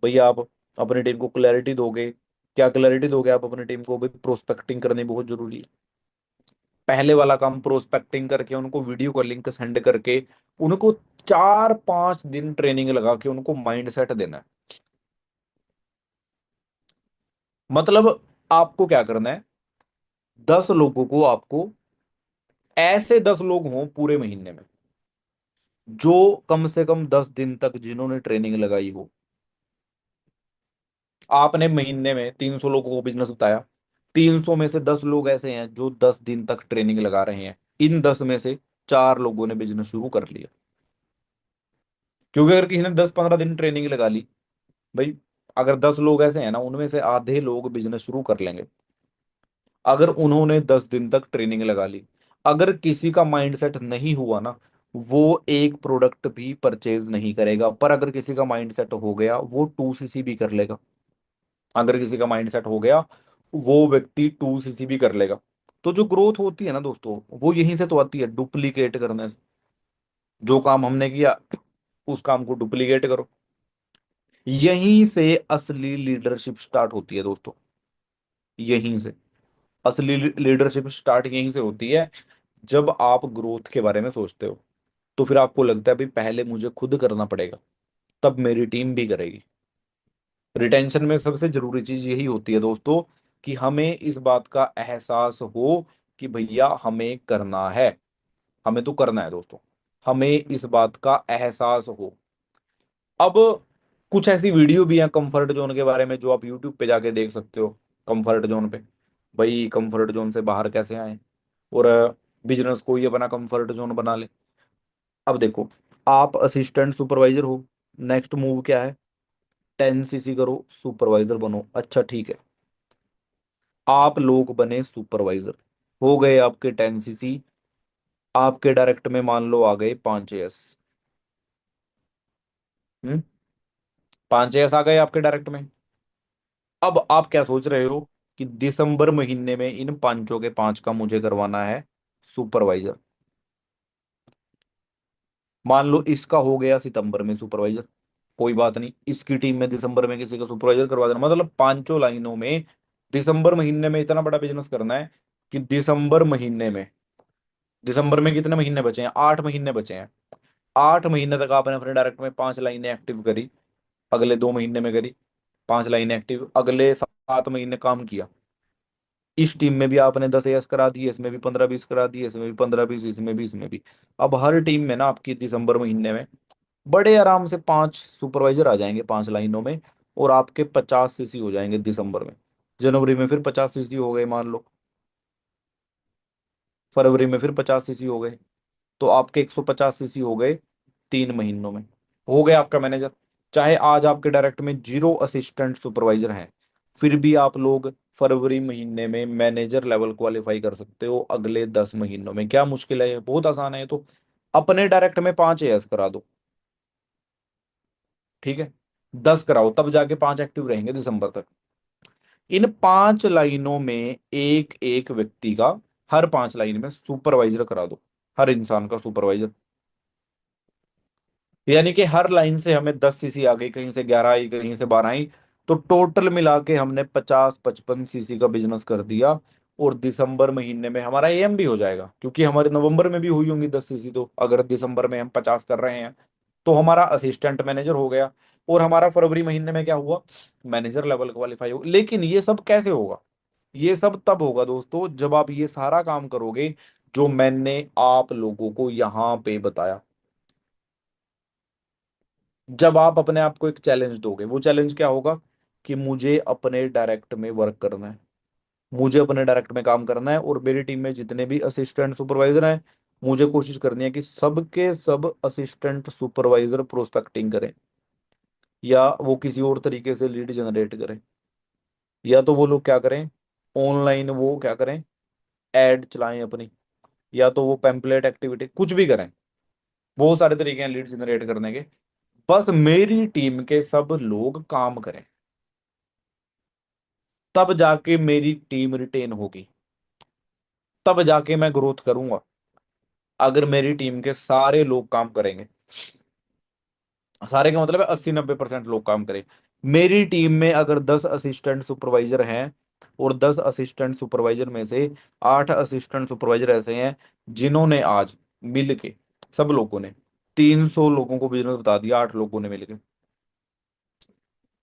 भैया आप अपनी टीम को क्लैरिटी दोगे। क्या क्लैरिटी दोगे आप अपनी टीम को, भाई प्रोस्पेक्टिंग करनी बहुत जरूरी है। पहले वाला काम प्रोस्पेक्टिंग करके उनको वीडियो का लिंक सेंड करके, उनको 4-5 दिन ट्रेनिंग लगा के उनको माइंड सेट देना है। मतलब आपको क्या करना है, 10 लोगों को आपको, ऐसे 10 लोग हों पूरे महीने में जो कम से कम 10 दिन तक जिन्होंने ट्रेनिंग लगाई हो। आपने महीने में 300 लोगों को बिजनेस बताया, 300 में से 10 लोग ऐसे हैं जो 10 दिन तक ट्रेनिंग लगा रहे हैं। इन 10 में से 4 लोगों ने बिजनेस शुरू कर लिया। क्योंकि अगर किसी ने 10-15 दिन ट्रेनिंग लगा ली, भाई अगर 10 लोग ऐसे हैं ना, उनमें से आधे लोग बिजनेस शुरू कर लेंगे, अगर उन्होंने 10 दिन तक ट्रेनिंग लगा ली। अगर किसी का माइंडसेट नहीं हुआ ना, वो एक प्रोडक्ट भी परचेज नहीं करेगा। पर अगर किसी का माइंडसेट हो गया, वो 2cc भी कर लेगा। अगर किसी का माइंडसेट हो गया, वो व्यक्ति 2cc भी कर लेगा। तो जो ग्रोथ होती है ना दोस्तों, वो यहीं से तो आती है, डुप्लीकेट करने से। जो काम हमने किया उस काम को डुप्लीकेट करो। यहीं से असली लीडरशिप स्टार्ट होती है दोस्तों। यहीं से असली लीडरशिप स्टार्ट यहीं से होती है। जब आप ग्रोथ के बारे में सोचते हो, तो फिर आपको लगता है भाई पहले मुझे खुद करना पड़ेगा, तब मेरी टीम भी करेगी। रिटेंशन में सबसे जरूरी चीज यही होती है दोस्तों, कि हमें इस बात का एहसास हो कि भैया हमें करना है। हमें तो करना है दोस्तों, हमें इस बात का एहसास हो। अब कुछ ऐसी वीडियो भी हैं कंफर्ट जोन के बारे में, जो आप यूट्यूब पे जाके देख सकते हो। कंफर्ट जोन पे, भाई कंफर्ट जोन से बाहर कैसे आए, और बिजनेस को ये बना कंफर्ट जोन बना ले। अब देखो, आप असिस्टेंट सुपरवाइजर हो, नेक्स्ट मूव क्या है? 10 सीसी करो, सुपरवाइजर बनो। अच्छा ठीक है, आप लोग बने सुपरवाइजर, हो गए आपके 10 सीसी। आपके डायरेक्ट में मान लो आ गए 5 एस। हम्म, 5 एस आ गए आपके डायरेक्ट में। अब आप क्या सोच रहे हो कि दिसंबर महीने में इन पांचों के पांच का मुझे करवाना है सुपरवाइजर। मान लो इसका हो गया सितंबर में सुपरवाइजर, कोई बात नहीं, इसकी टीम में दिसंबर में किसी का सुपरवाइजर करवा देना। मतलब पांचों लाइनों में दिसंबर महीने में इतना बड़ा बिजनेस करना है कि दिसंबर में कितने महीने बचे हैं? 8 महीने बचे हैं। 8 महीने तक आपने अपने डायरेक्ट में 5 लाइनें एक्टिव करी, अगले 2 महीने में करी 5 लाइनें एक्टिव, अगले 7 महीने काम किया। इस टीम में भी आपने 10 एस करा दिए, इसमें भी 15-20 करा दिए, इसमें भी 15-20, इसमें भी। अब हर टीम में ना आपकी दिसंबर महीने में बड़े आराम से 5 सुपरवाइजर आ जाएंगे 5 लाइनों में, और आपके 50 सीसी हो जाएंगे दिसंबर में। जनवरी में फिर 50 सीसी हो गए मान लो, फरवरी में फिर 50 सीसी हो गए, तो आपके 150 सीसी हो गए 3 महीनों में। हो गया आपका मैनेजर। चाहे आज आपके डायरेक्ट में 0 असिस्टेंट सुपरवाइजर हैं, फिर भी आप लोग फरवरी महीने में मैनेजर लेवल क्वालिफाई कर सकते हो अगले 10 महीनों में। क्या मुश्किल है? ये बहुत आसान है। ये तो अपने डायरेक्ट में 5 एस करा दो, ठीक है, 10 कराओ, तब जाके 5 एक्टिव रहेंगे दिसंबर तक। इन 5 लाइनों में एक एक व्यक्ति का, हर 5 लाइन में सुपरवाइजर करा दो, हर इंसान का सुपरवाइजर। यानी कि हर लाइन से हमें 10 सीसी आ गई, कहीं से 11 आई, कहीं से 12 आई, तो टोटल मिला के हमने 50-55 सीसी का बिजनेस कर दिया। और दिसंबर महीने में हमारा एम भी हो जाएगा, क्योंकि हमारे नवंबर में भी हुई होंगी 10 सीसी, तो अगर दिसंबर में हम 50 कर रहे हैं तो हमारा असिस्टेंट मैनेजर हो गया। और हमारा फरवरी महीने में क्या हुआ? मैनेजर लेवल क्वालिफाई हो। लेकिन ये सब कैसे होगा? ये सब तब होगा दोस्तों जब आप ये सारा काम करोगे जो मैंने आप लोगों को यहां पे बताया। जब आप अपने आप को एक चैलेंज दोगे, वो चैलेंज क्या होगा? कि मुझे अपने डायरेक्ट में वर्क करना है, मुझे अपने डायरेक्ट में काम करना है, और मेरी टीम में जितने भी असिस्टेंट सुपरवाइजर हैं, मुझे कोशिश करनी है कि सबके सब असिस्टेंट सुपरवाइजर प्रोस्पेक्टिंग करें, या वो किसी और तरीके से लीड जनरेट करें, या तो वो लोग क्या करें, ऑनलाइन वो क्या करें, एड चलाएं अपनी, या तो वो पेम्पलेट एक्टिविटी, कुछ भी करें। बहुत सारे तरीके हैं लीड जनरेट करने के। बस मेरी टीम के सब लोग काम करें, तब जाके मेरी टीम रिटेन होगी, तब जाके मैं ग्रोथ करूंगा। अगर मेरी टीम के सारे लोग काम करेंगे, सारे का मतलब है 80-90% लोग काम करें। मेरी टीम में अगर 10 असिस्टेंट सुपरवाइजर हैं, और 10 असिस्टेंट सुपरवाइजर में से 8 असिस्टेंट सुपरवाइजर ऐसे हैं जिन्होंने आज मिल के, सब लोगों ने 300 लोगों को बिजनेस बता दिया, 8 लोगों ने मिलकर,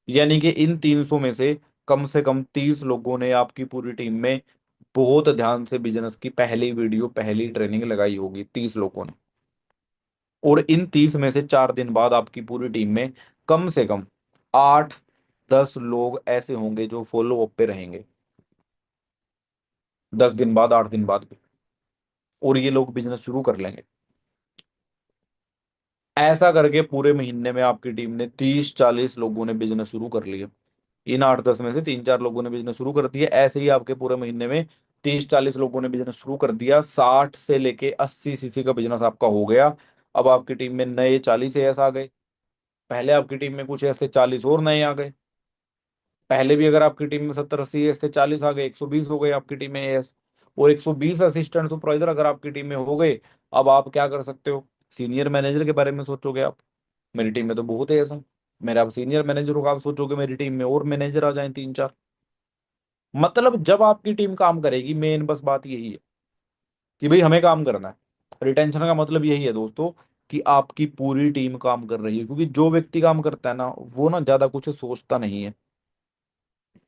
यानी कि इन 300 में से कम 30 लोगों ने आपकी पूरी टीम में बहुत ध्यान से बिजनेस की पहली वीडियो, पहली ट्रेनिंग लगाई होगी 30 लोगों ने। और इन 30 में से 4 दिन बाद आपकी पूरी टीम में कम से कम 8-10 लोग ऐसे होंगे जो फॉलो अप पे रहेंगे, 10 दिन बाद, 8 दिन बाद भी, और ये लोग बिजनेस शुरू कर लेंगे। ऐसा करके पूरे महीने में आपकी टीम ने 30-40 लोगों ने बिजनेस शुरू कर लिया। इन 8-10 में से 3-4 लोगों ने बिजनेस शुरू कर दिया। ऐसे ही आपके पूरे महीने में 30-40 लोगों ने बिजनेस शुरू कर दिया। 60 से लेके 80 सीसी का बिजनेस आपका हो गया। अब आपकी टीम में नए 40 एएस आ गए, पहले आपकी टीम में कुछ ऐसे 40 और नए आ गए। पहले भी अगर आपकी टीम में 70-80 एएस थे, 40 आ गए, 120 हो गए आपकी टीम में एएस। और 120 असिस्टेंट सुपरवाइजर अगर आपकी टीम में हो गए, अब आप क्या कर सकते हो? सीनियर मैनेजर के बारे में सोचोगे आप। मेरी टीम में तो बहुत है ऐसा, मेरा अब सीनियर मैनेजर होगा, आप सोचोगे मेरी टीम में और मैनेजर आ जाएं 3-4। मतलब जब आपकी टीम काम करेगी, मेन बस बात यही है कि भाई हमें काम करना है। रिटेंशन का मतलब यही है दोस्तों, कि आपकी पूरी टीम काम कर रही है, क्योंकि जो व्यक्ति काम करता है ना, वो ना ज्यादा कुछ सोचता नहीं है।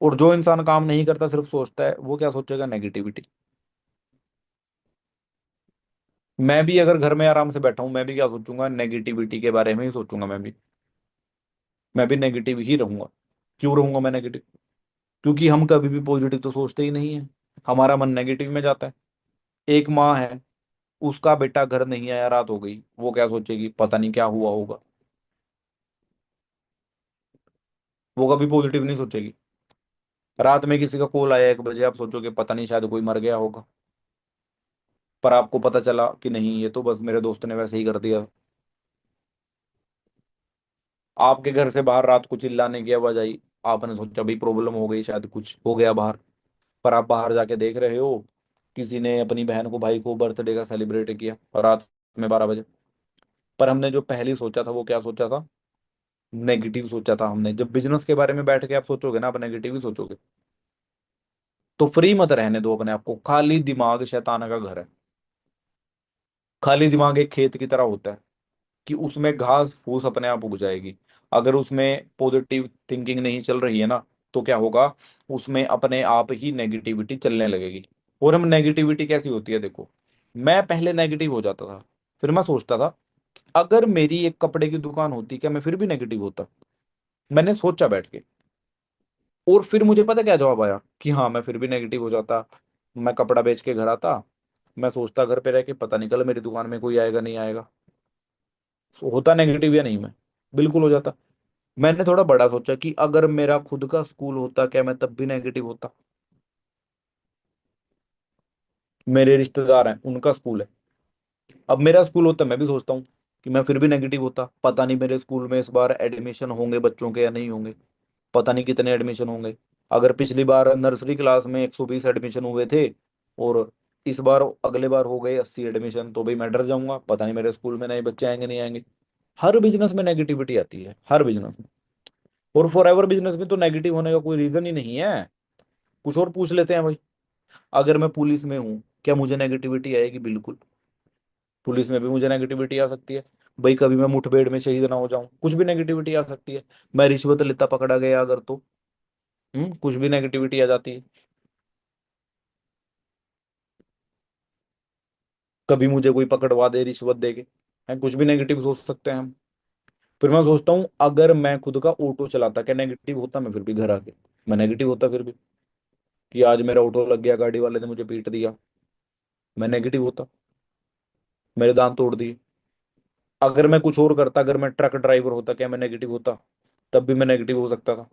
और जो इंसान काम नहीं करता, सिर्फ सोचता है, वो क्या सोचेगा? नेगेटिविटी। मैं भी अगर घर में आराम से बैठा हूं, मैं भी क्या सोचूंगा? नेगेटिविटी के बारे में ही सोचूंगा। मैं भी नेगेटिव ही रहूंगा। क्यों रहूंगा मैं नेगेटिव? क्योंकि हम कभी भी पॉजिटिव तो सोचते ही नहीं है, हमारा मन नेगेटिव में जाता है। एक माँ है, उसका बेटा घर नहीं आया, रात हो गई, वो क्या सोचेगी? पता नहीं क्या हुआ होगा। वो कभी पॉजिटिव नहीं सोचेगी। रात में किसी का कॉल आया 1 बजे, आप सोचोगे पता नहीं शायद कोई मर गया होगा, पर आपको पता चला कि नहीं, ये तो बस मेरे दोस्त ने वैसे ही कर दिया। आपके घर से बाहर रात को चिल्लाने की आवाज आई, आपने सोचा भाई प्रॉब्लम हो गई, शायद कुछ हो गया बाहर। पर आप बाहर जाके देख रहे हो किसी ने अपनी बहन को, भाई को बर्थडे का सेलिब्रेट किया और रात में 12 बजे। पर हमने जो पहले सोचा था वो क्या सोचा था? नेगेटिव सोचा था हमने। जब बिजनेस के बारे में बैठ के आप सोचोगे ना, आप नेगेटिव ही सोचोगे। तो फ्री मत रहने दो अपने आप को। खाली दिमाग शैतान का घर है। खाली दिमाग एक खेत की तरह होता है कि उसमें घास फूस अपने आप उग जाएगी। अगर उसमें पॉजिटिव थिंकिंग नहीं चल रही है ना, तो क्या होगा? उसमें अपने आप ही नेगेटिविटी चलने लगेगी। और हम नेगेटिविटी कैसी होती है देखो, मैं पहले नेगेटिव हो जाता था, फिर मैं सोचता था अगर मेरी एक कपड़े की दुकान होती क्या मैं फिर भी नेगेटिव होता? मैंने सोचा बैठ के, और फिर मुझे पता क्या जवाब आया कि हाँ मैं फिर भी नेगेटिव हो जाता। मैं कपड़ा बेच के घर आता, मैं सोचता घर पे रह के पता नहीं कल मेरी दुकान में कोई आएगा नहीं आएगा। होता नेगेटिव या नहीं मैं? बिल्कुल हो जाता। मैंने थोड़ा बड़ा सोचा कि अगर मेरा खुद का स्कूल होता क्या मैं तब भी नेगेटिव होता? मेरे रिश्तेदार हैं उनका स्कूल है, अब मेरा स्कूल होता मैं भी सोचता हूँ कि मैं फिर भी नेगेटिव होता। पता नहीं मेरे स्कूल में इस बार एडमिशन होंगे बच्चों के या नहीं होंगे, पता नहीं कितने एडमिशन होंगे। अगर पिछली बार नर्सरी क्लास में 120 एडमिशन हुए थे और इस बार अगले बार हो गए 80 एडमिशन, तो भाई मैं डर जाऊंगा, पता नहीं मेरे स्कूल में नए बच्चे आएंगे नहीं आएंगे। हर बिजनेस में नेगेटिविटी आती है, हर बिजनेस में। और फॉर एवर बिजनेस में तो नेगेटिव होने का कोई रीजन ही नहीं है। कुछ और पूछ लेते हैं भाई। अगर मैं पुलिस में हूँ, क्या मुझे नेगेटिविटी आएगी? बिल्कुल। पुलिस में भी मुझे नेगेटिविटी आ सकती है। भाई कभी मैं मुठभेड़ में शहीद ना हो जाऊं, कुछ भी नेगेटिविटी आ सकती है। मैं रिश्वत लेता पकड़ा गया अगर, तो कुछ भी नेगेटिविटी आ जाती है। कभी मुझे कोई पकड़वा दे रिश्वत दे के, कुछ भी नेगेटिव सोच सकते हैं हम। फिर मैं सोचता हूँ अगर मैं खुद का ऑटो चलाता क्या नेगेटिव होता मैं फिर भी घर आके? मैं नेगेटिव होता फिर भी, कि आज मेरा ऑटो लग गया, गाड़ी वाले ने मुझे पीट दिया, मैं नेगेटिव होता, मेरे दांत तोड़ दिए। अगर मैं कुछ और करता, अगर मैं ट्रक ड्राइवर होता क्या मैं नेगेटिव होता? तब भी मैं नेगेटिव हो सकता था।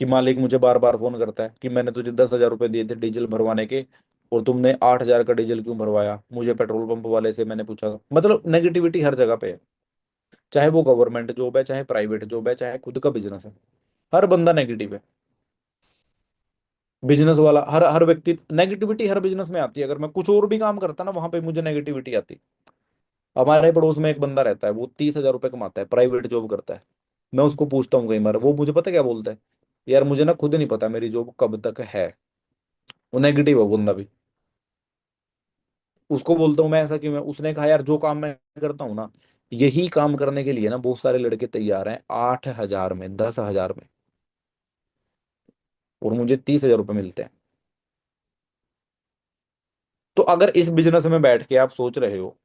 कि मालिक मुझे बार बार फोन करता है कि मैंने तुझे 10,000 रुपये दिए थे डीजल भरवाने के, और तुमने 8,000 का डीजल क्यों भरवाया? मुझे पेट्रोल पंप वाले से मैंने पूछा था। मतलब नेगेटिविटी हर जगह पे है। चाहे वो गवर्नमेंट जॉब है, चाहे प्राइवेट जॉब है, चाहे खुद का बिजनेस है, हर बंदा नेगेटिव है। बिजनेस वाला, हर हर व्यक्ति, नेगेटिविटी हर बिजनेस में आती है। अगर मैं कुछ और भी काम करता ना वहां पे मुझे नेगेटिविटी आती। हमारे पड़ोस में एक बंदा रहता है, वो 30,000 रुपये कमाता है, प्राइवेट जॉब करता है। मैं उसको पूछता हूँ कई बार, वो मुझे पता क्या बोलता है? यार मुझे ना खुद नहीं पता मेरी जॉब कब तक है। वो नेगेटिव है वो बंदा भी। उसको बोलता हूँ मैं ऐसा क्यों है? उसने कहा यार जो काम मैं करता हूँ ना, यही काम करने के लिए ना बहुत सारे लड़के तैयार हैं 8,000 में, 10,000 में, और मुझे 30,000 रुपये मिलते हैं। तो अगर इस बिजनेस में बैठ के आप सोच रहे हो,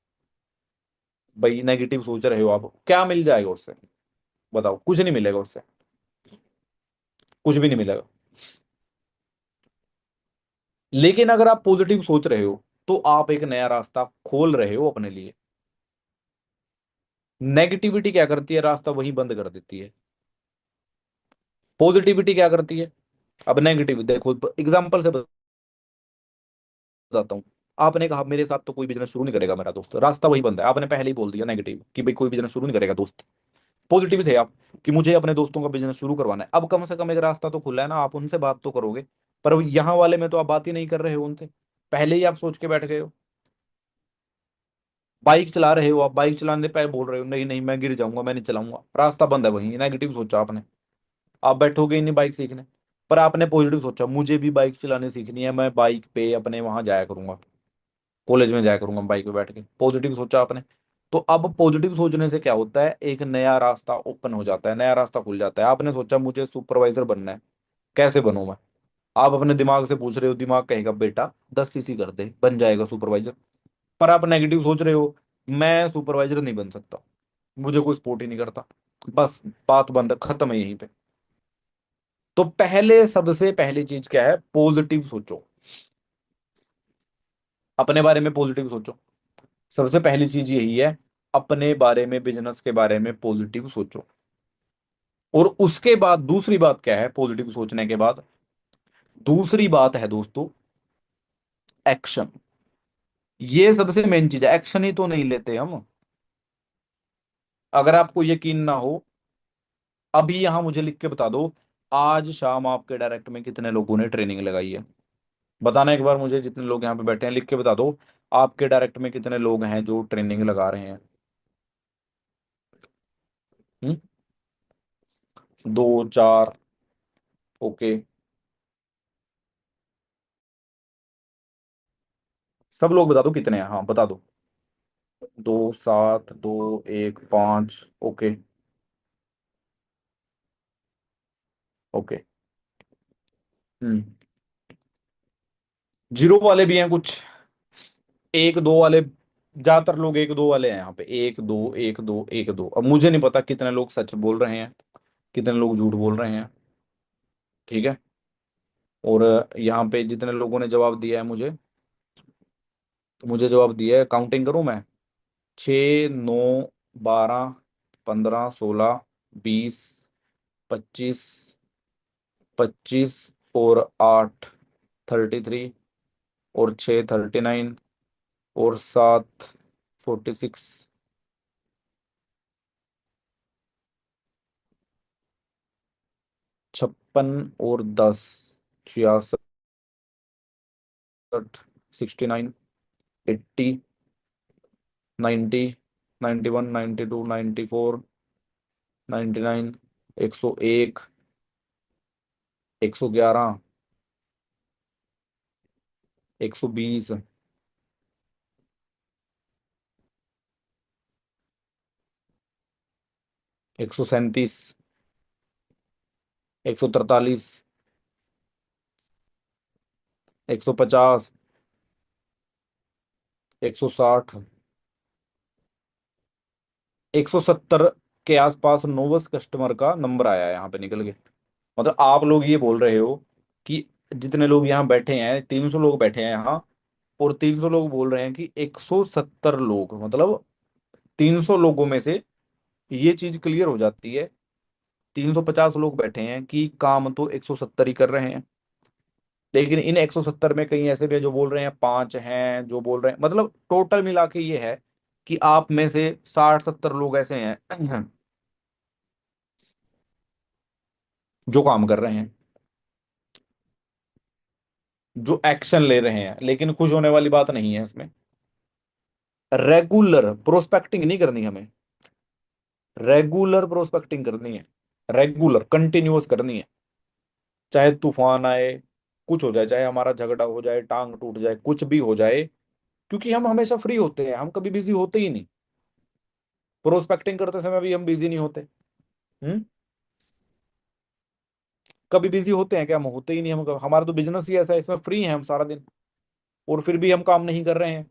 भाई नेगेटिव सोच रहे हो, आप क्या मिल जाएगा उससे? बताओ, कुछ नहीं मिलेगा उससे। कुछ भी नहीं मिलेगा। लेकिन अगर आप पॉजिटिव सोच रहे हो, तो आप एक नया रास्ता खोल रहे हो अपने लिए। नेगेटिविटी क्या करती है? रास्ता वही बंद कर देती है। पॉजिटिविटी क्या करती है? अब नेगेटिव देखो, एग्जांपल से बताता हूँ। आपने कहा मेरे साथ तो कोई बिजनेस शुरू नहीं करेगा मेरा दोस्त, रास्ता वही बंद है। आपने पहले ही बोल दिया नेगेटिव कि भाई कोई बिजनेस शुरू नहीं करेगा दोस्त। पॉजिटिव थे आप कि मुझे अपने दोस्तों का बिजनेस शुरू करवाना है। अब कम से कम एक रास्ता तो खुला है ना, आप उनसे बात तो करोगे। पर यहाँ वाले में तो आप बात ही नहीं कर रहे हो उनसे, पहले ही आप सोच के बैठ गए हो। बाइक चला रहे हो, आप बाइक चलाने पे बोल रहे हो नहीं नहीं मैं गिर जाऊंगा, मैं नहीं चलाऊंगा, रास्ता बंद है वहीं, नेगेटिव सोचा आपने। आप बैठोगे ही नहीं बाइक सीखने। पर आपने पॉजिटिव सोचा मुझे भी बाइक चलाने सीखनी है, मैं बाइक पे अपने वहां जाया करूंगा, कॉलेज में जाया करूंगा बाइक पे बैठ के। पॉजिटिव सोचा आपने। तो अब पॉजिटिव सोचने से क्या होता है? एक नया रास्ता ओपन हो जाता है, नया रास्ता खुल जाता है। आपने सोचा मुझे सुपरवाइजर बनना है, कैसे बनूं मैं? आप अपने दिमाग से पूछ रहे हो, दिमाग कहेगा बेटा 10 सीसी कर दे बन जाएगा सुपरवाइजर। पर आप नेगेटिव सोच रहे हो, मैं सुपरवाइजर नहीं बन सकता, मुझे कोई सपोर्ट ही नहीं करता। बस बात बंद, खत्म है यहीं पे। तो पहले, सबसे पहली चीज क्या है? पॉजिटिव सोचो। अपने बारे में पॉजिटिव सोचो। सबसे पहली चीज यही है, अपने बारे में, बिजनेस के बारे में पॉजिटिव सोचो। और उसके बाद दूसरी बात क्या है पॉजिटिव सोचने के बाद? दूसरी बात है दोस्तों, एक्शन। ये सबसे मेन चीज है, एक्शन ही तो नहीं लेते हम। अगर आपको यकीन ना हो, अभी यहां मुझे लिख के बता दो, आज शाम आपके डायरेक्ट में कितने लोगों ने ट्रेनिंग लगाई है? बताना एक बार मुझे, जितने लोग यहाँ पे बैठे हैं लिख के बता दो, आपके डायरेक्ट में कितने लोग हैं जो ट्रेनिंग लगा रहे हैं? हम्म? दो, चार? ओके, सब लोग बता दो कितने हैं, हाँ बता दो। दो, सात, दो, एक, पाँच। ओके। ओके। हम्म। जीरो वाले भी हैं कुछ, एक दो वाले, ज्यादातर लोग एक दो वाले हैं यहाँ पे, एक दो, एक दो, एक दो। अब मुझे नहीं पता कितने लोग सच बोल रहे हैं, कितने लोग झूठ बोल रहे हैं। ठीक है। और यहाँ पे जितने लोगों ने जवाब दिया है मुझे, तो मुझे जवाब दिया है, काउंटिंग करूं मैं? 6, 9, 12, 15, 16, 20, 25, 25 और 8, 33, और 6, 39, और 7, 46, 56, और 10, 66, 69, 80, 90, 91, 92, 94, 99, 101, 111, 120, 137, 143, 150, 160, 170 के आसपास नोवस कस्टमर का नंबर आया है यहाँ पे निकल के। मतलब आप लोग ये बोल रहे हो कि जितने लोग यहाँ बैठे हैं, 300 लोग बैठे हैं यहाँ, और 300 लोग बोल रहे हैं कि 170 लोग, मतलब 300 लोगों में से ये चीज क्लियर हो जाती है, 350 लोग बैठे हैं कि काम तो 170 ही कर रहे हैं। लेकिन इन 170 में कई ऐसे भी हैं जो बोल रहे हैं 5 हैं, जो बोल रहे हैं, मतलब टोटल मिला के ये है कि आप में से 60-70 लोग ऐसे हैं जो काम कर रहे हैं, जो एक्शन ले रहे हैं। लेकिन खुश होने वाली बात नहीं है इसमें। रेगुलर प्रोस्पेक्टिंग नहीं करनी हमें, रेगुलर प्रोस्पेक्टिंग करनी है, रेगुलर कंटिन्यूअस करनी है। चाहे तूफान आए, कुछ हो जाए, चाहे हमारा झगड़ा हो जाए, टांग टूट जाए, कुछ भी हो जाए, क्योंकि हम हमेशा फ्री होते हैं, हम कभी बिजी होते ही नहीं। प्रोस्पेक्टिंग करते समय भी हम बिजी नहीं होते। हम्म। कभी बिजी होते हैं क्या? हम होते ही नहीं, हम हमारा तो बिजनेस ही ऐसा है, इसमें फ्री हैं हम सारा दिन, और फिर भी हम काम नहीं कर रहे हैं।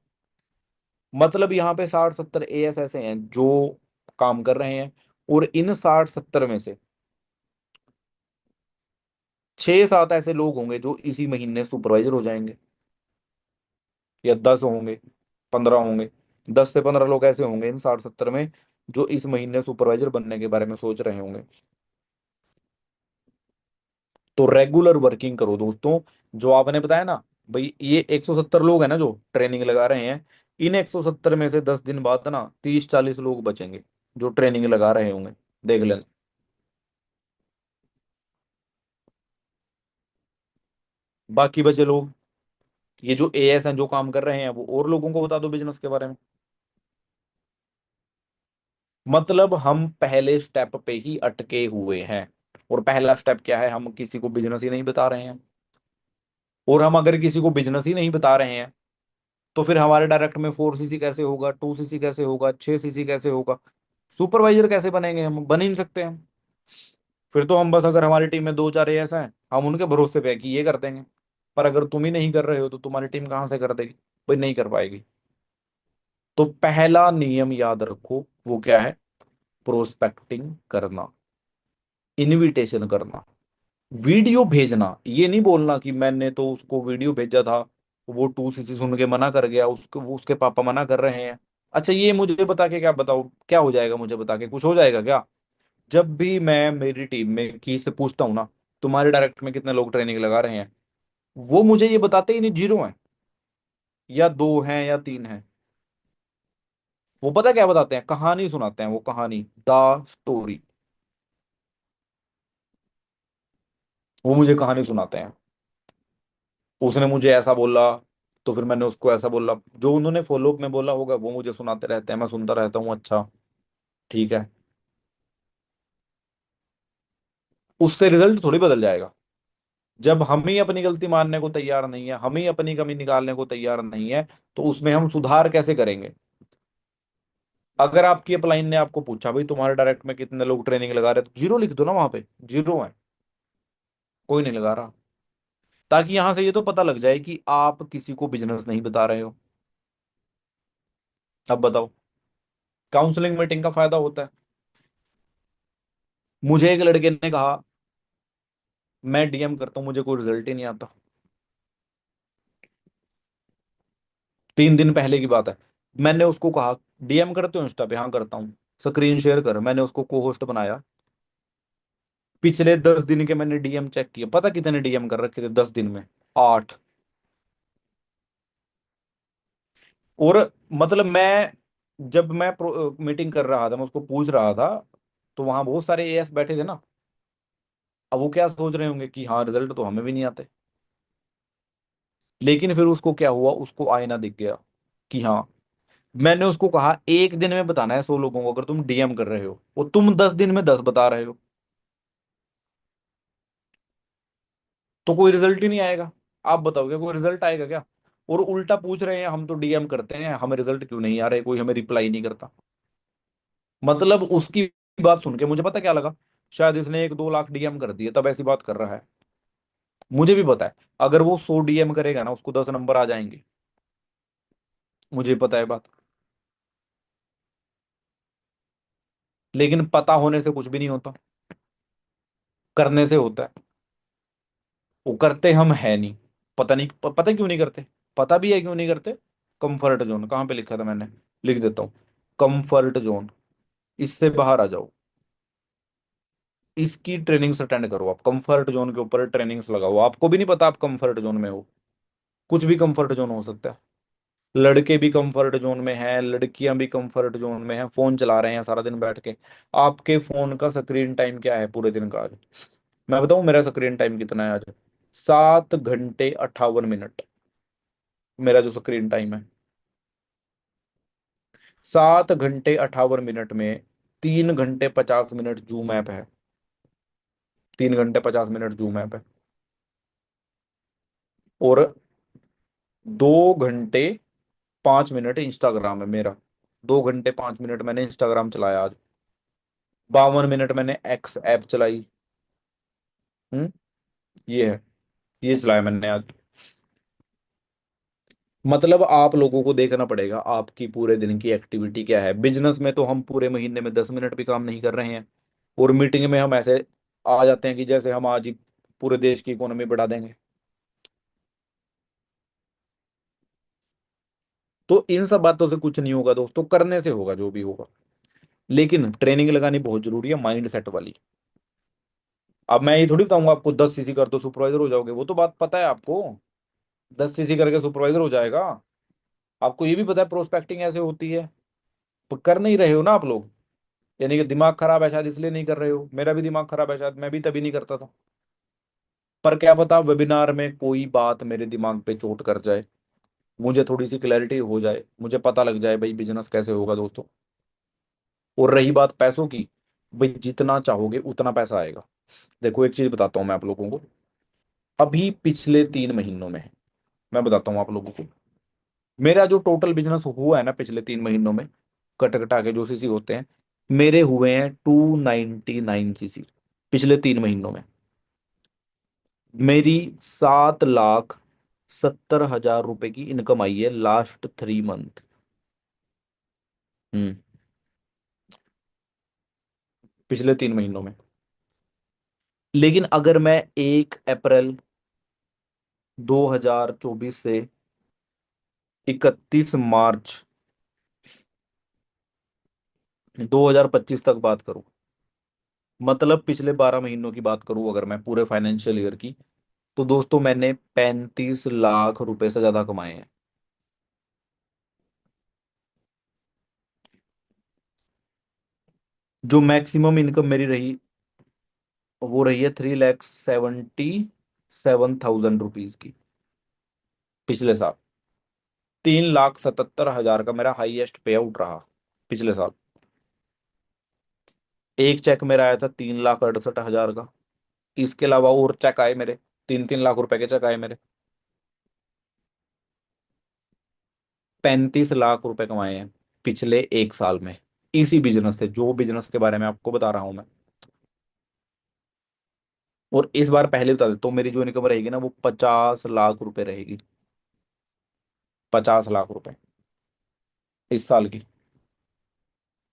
मतलब यहाँ पे 60-70 एएस ऐसे हैं जो काम कर रहे हैं, और इन 60-70 में से 6-7 ऐसे लोग होंगे जो इसी महीने सुपरवाइजर हो जाएंगे, या 10 होंगे, 15 होंगे। 10 से 15 लोग ऐसे होंगे इन 60-70 में जो इस महीने सुपरवाइजर बनने के बारे में सोच रहे होंगे। तो रेगुलर वर्किंग करो दोस्तों। जो आपने बताया ना, भाई ये 170 लोग हैं ना जो ट्रेनिंग लगा रहे हैं, इन 170 में से 10 दिन बाद ना 30-40 लोग बचेंगे जो ट्रेनिंग लगा रहे होंगे। देख लेना। बाकी बचे लोग, ये जो एएस हैं जो काम कर रहे हैं, वो और लोगों को बता दो बिजनेस के बारे में। मतलब हम पहले स्टेप पे ही अटके हुए हैं। और पहला स्टेप क्या है? हम किसी को बिजनेस ही नहीं बता रहे हैं। और हम अगर किसी को बिजनेस ही नहीं बता रहे हैं, तो फिर हमारे डायरेक्ट में 4 सीसी कैसे होगा, 2 सीसी कैसे होगा, 6 सीसी कैसे होगा? सुपरवाइजर कैसे बनेंगे? हम बन ही नहीं सकते हम। फिर तो हम बस, अगर हमारी टीम में दो चार ऐसा है, हम उनके भरोसे पे है कि ये कर देंगे। पर अगर तुम ही नहीं कर रहे हो तो तुम्हारी टीम कहाँ से कर देगी? भाई नहीं कर पाएगी। तो पहला नियम याद रखो, वो क्या है? प्रोस्पेक्टिंग करना, इनविटेशन करना, वीडियो भेजना। ये नहीं बोलना कि मैंने तो उसको वीडियो भेजा था, वो 2 सीसी सुन के मना कर गया, उसको वो उसके पापा मना कर रहे हैं। अच्छा ये मुझे बता के क्या, बताओ क्या हो जाएगा? मुझे बता के कुछ हो जाएगा क्या? जब भी मैं मेरी टीम में की से पूछता हूँ ना, तुम्हारे डायरेक्ट में कितने लोग ट्रेनिंग लगा रहे हैं, वो मुझे ये बताते ही नहीं, जीरो है या दो हैं या तीन हैं। वो पता क्या बताते हैं, कहानी सुनाते हैं, वो कहानी, द स्टोरी। वो मुझे कहानी सुनाते हैं, उसने मुझे ऐसा बोला, तो फिर मैंने उसको ऐसा बोला, जो उन्होंने फॉलोअप में बोला होगा वो मुझे सुनाते रहते हैं, मैं सुनता रहता हूँ, अच्छा ठीक है। उससे रिजल्ट थोड़ी बदल जाएगा। जब हम ही अपनी गलती मानने को तैयार नहीं है, हम ही अपनी कमी निकालने को तैयार नहीं है, तो उसमें हम सुधार कैसे करेंगे। अगर आपकी अपलाइन ने आपको पूछा भाई तुम्हारे डायरेक्ट में कितने लोग ट्रेनिंग लगा रहे हैं, तो जीरो लिख दो ना वहां पे, जीरो है, कोई नहीं लगा रहा। ताकि यहां से ये तो पता लग जाए कि आप किसी को बिजनेस नहीं बता रहे हो। अब बताओ, काउंसलिंग मीटिंग का फायदा होता है। मुझे एक लड़के ने कहा, मैं डीएम करता हूँ मुझे कोई रिजल्ट ही नहीं आता। 3 दिन पहले की बात है। मैंने उसको कहा, डीएम करते हो इंस्टा पे? हाँ करता हूँ। स्क्रीन शेयर कर। मैंने उसको को होस्ट बनाया। पिछले 10 दिन के मैंने डीएम चेक किए, पता कितने डीएम कर रखे थे 10 दिन में? 8। और मतलब मैं, जब मैं मीटिंग कर रहा था, मैं उसको पूछ रहा था, तो वहां बहुत सारे एएस बैठे थे ना। अब वो क्या सोच रहे होंगे कि हाँ रिजल्ट तो हमें भी नहीं आते। लेकिन फिर उसको क्या हुआ, उसको आईना दिख गया कि हाँ। मैंने उसको कहा, एक दिन में बताना है 100 लोगों को, अगर तुम डीएम कर रहे हो, और तुम 10 दिन में 10 बता रहे हो, तो कोई रिजल्ट ही नहीं आएगा। आप बताओगे कोई रिजल्ट आएगा क्या? और उल्टा पूछ रहे हैं, हम तो डीएम करते हैं, हमें रिजल्ट क्यों नहीं आ रहे, कोई हमें रिप्लाई नहीं करता। मतलब उसकी बात सुन के मुझे पता क्या लगा, शायद इसने 1-2 लाख डीएम कर दिए तब ऐसी बात कर रहा है। मुझे भी पता है, अगर वो 100 डीएम करेगा ना, उसको 10 नंबर आ जाएंगे। मुझे पता है बात। लेकिन पता होने से कुछ भी नहीं होता, करने से होता है। वो करते हम है नहीं। पता नहीं पता क्यों नहीं करते। पता भी है क्यों नहीं करते। कंफर्ट जोन कहाँ पे लिखा था मैंने, लिख देता हूँ। कंफर्ट जोन, इससे बाहर आ जाओ। इसकी ट्रेनिंग्स अटेंड करो, आप कंफर्ट जोन के ऊपर ट्रेनिंग्स लगाओ। आपको भी नहीं पता आप कंफर्ट जोन में हो। कुछ भी कंफर्ट जोन हो सकता है। लड़के भी कंफर्ट जोन में हैं, लड़कियां भी कंफर्ट जोन में हैं, फोन चला रहे हैं सारा दिन बैठ के। आपके फोन का स्क्रीन टाइम क्या है पूरे दिन का आज? मैं बताऊं मेरा स्क्रीन टाइम कितना है आज? 7 घंटे 58 मिनट। मेरा जो स्क्रीन टाइम है, 7 घंटे 58 मिनट में 3 घंटे 50 मिनट जूम ऐप है। 3 घंटे 50 मिनट जूम ऐप है। और 2 घंटे 5 मिनट इंस्टाग्राम है मेरा। 2 घंटे 5 मिनट मैंने इंस्टाग्राम चलाया आज। 52 मिनट मैंने एक्स ऐप चलाई। हम्म। ये है, ये चलाया मैंने आज। मतलब आप लोगों को देखना पड़ेगा आपकी पूरे दिन की एक्टिविटी क्या है। बिजनेस में तो हम पूरे महीने में 10 मिनट भी काम नहीं कर रहे हैं, और मीटिंग में हम ऐसे आ जाते हैं कि जैसे हम आज ही पूरे देश की इकोनॉमी बढ़ा देंगे। तो इन सब बातों से कुछ नहीं होगा दोस्तों, करने से होगा जो भी होगा। लेकिन ट्रेनिंग लगानी बहुत जरूरी है, माइंड सेट वाली। अब मैं ये थोड़ी बताऊंगा आपको 10 सीसी कर दो सुपरवाइजर हो जाओगे, वो तो बात पता है आपको। 10 सीसी करके सुपरवाइजर हो जाएगा। आपको ये भी पता है प्रोस्पेक्टिंग ऐसे होती है, पर कर नहीं रहे हो ना आप लोग। यानी कि दिमाग खराब है शायद, इसलिए नहीं कर रहे हो। मेरा भी दिमाग खराब है शायद, मैं भी तभी नहीं करता था। पर क्या पता वेबिनार में कोई बात मेरे दिमाग पे चोट कर जाए, मुझे थोड़ी सी क्लैरिटी हो जाए, मुझे पता लग जाए भाई बिजनेस कैसे होगा दोस्तों। और रही बात पैसों की, भाई जितना चाहोगे उतना पैसा आएगा। देखो एक चीज बताता हूँ मैं आप लोगों को, अभी पिछले 3 महीनों में, मैं बताता हूँ आप लोगों को, मेरा जो टोटल बिजनेस हुआ है ना पिछले 3 महीनों में, कट कटा के जो सीसी होते हैं, मेरे हुए हैं 299 सीसी पिछले 3 महीनों में। मेरी 7,70,000 रुपए की इनकम आई है लास्ट 3 मंथ। हम्म। पिछले 3 महीनों में। लेकिन अगर मैं 1 अप्रैल 2024 से 31 मार्च 2025 तक बात करूं, मतलब पिछले 12 महीनों की बात करूं अगर मैं पूरे फाइनेंशियल ईयर की, तो दोस्तों मैंने 35 लाख रुपए से ज्यादा कमाए हैं। जो मैक्सिमम इनकम मेरी रही वो रही है 3,77,000 रुपीज की पिछले साल। 3,77,000 का मेरा हाईएस्ट पे आउट रहा पिछले साल। एक चेक मेरा आया था 3,68,000 का। इसके अलावा और चेक आए मेरे, 3-3 लाख रुपए के चेक आए मेरे। 35 लाख रुपए कमाए हैं पिछले एक साल में, इसी बिजनेस से, जो बिजनेस के बारे में आपको बता रहा हूं मैं। और इस बार पहले बता देता हूँ, मेरी जो इनकम रहेगी ना वो 50 लाख रुपए रहेगी। 50 लाख रुपए इस साल की।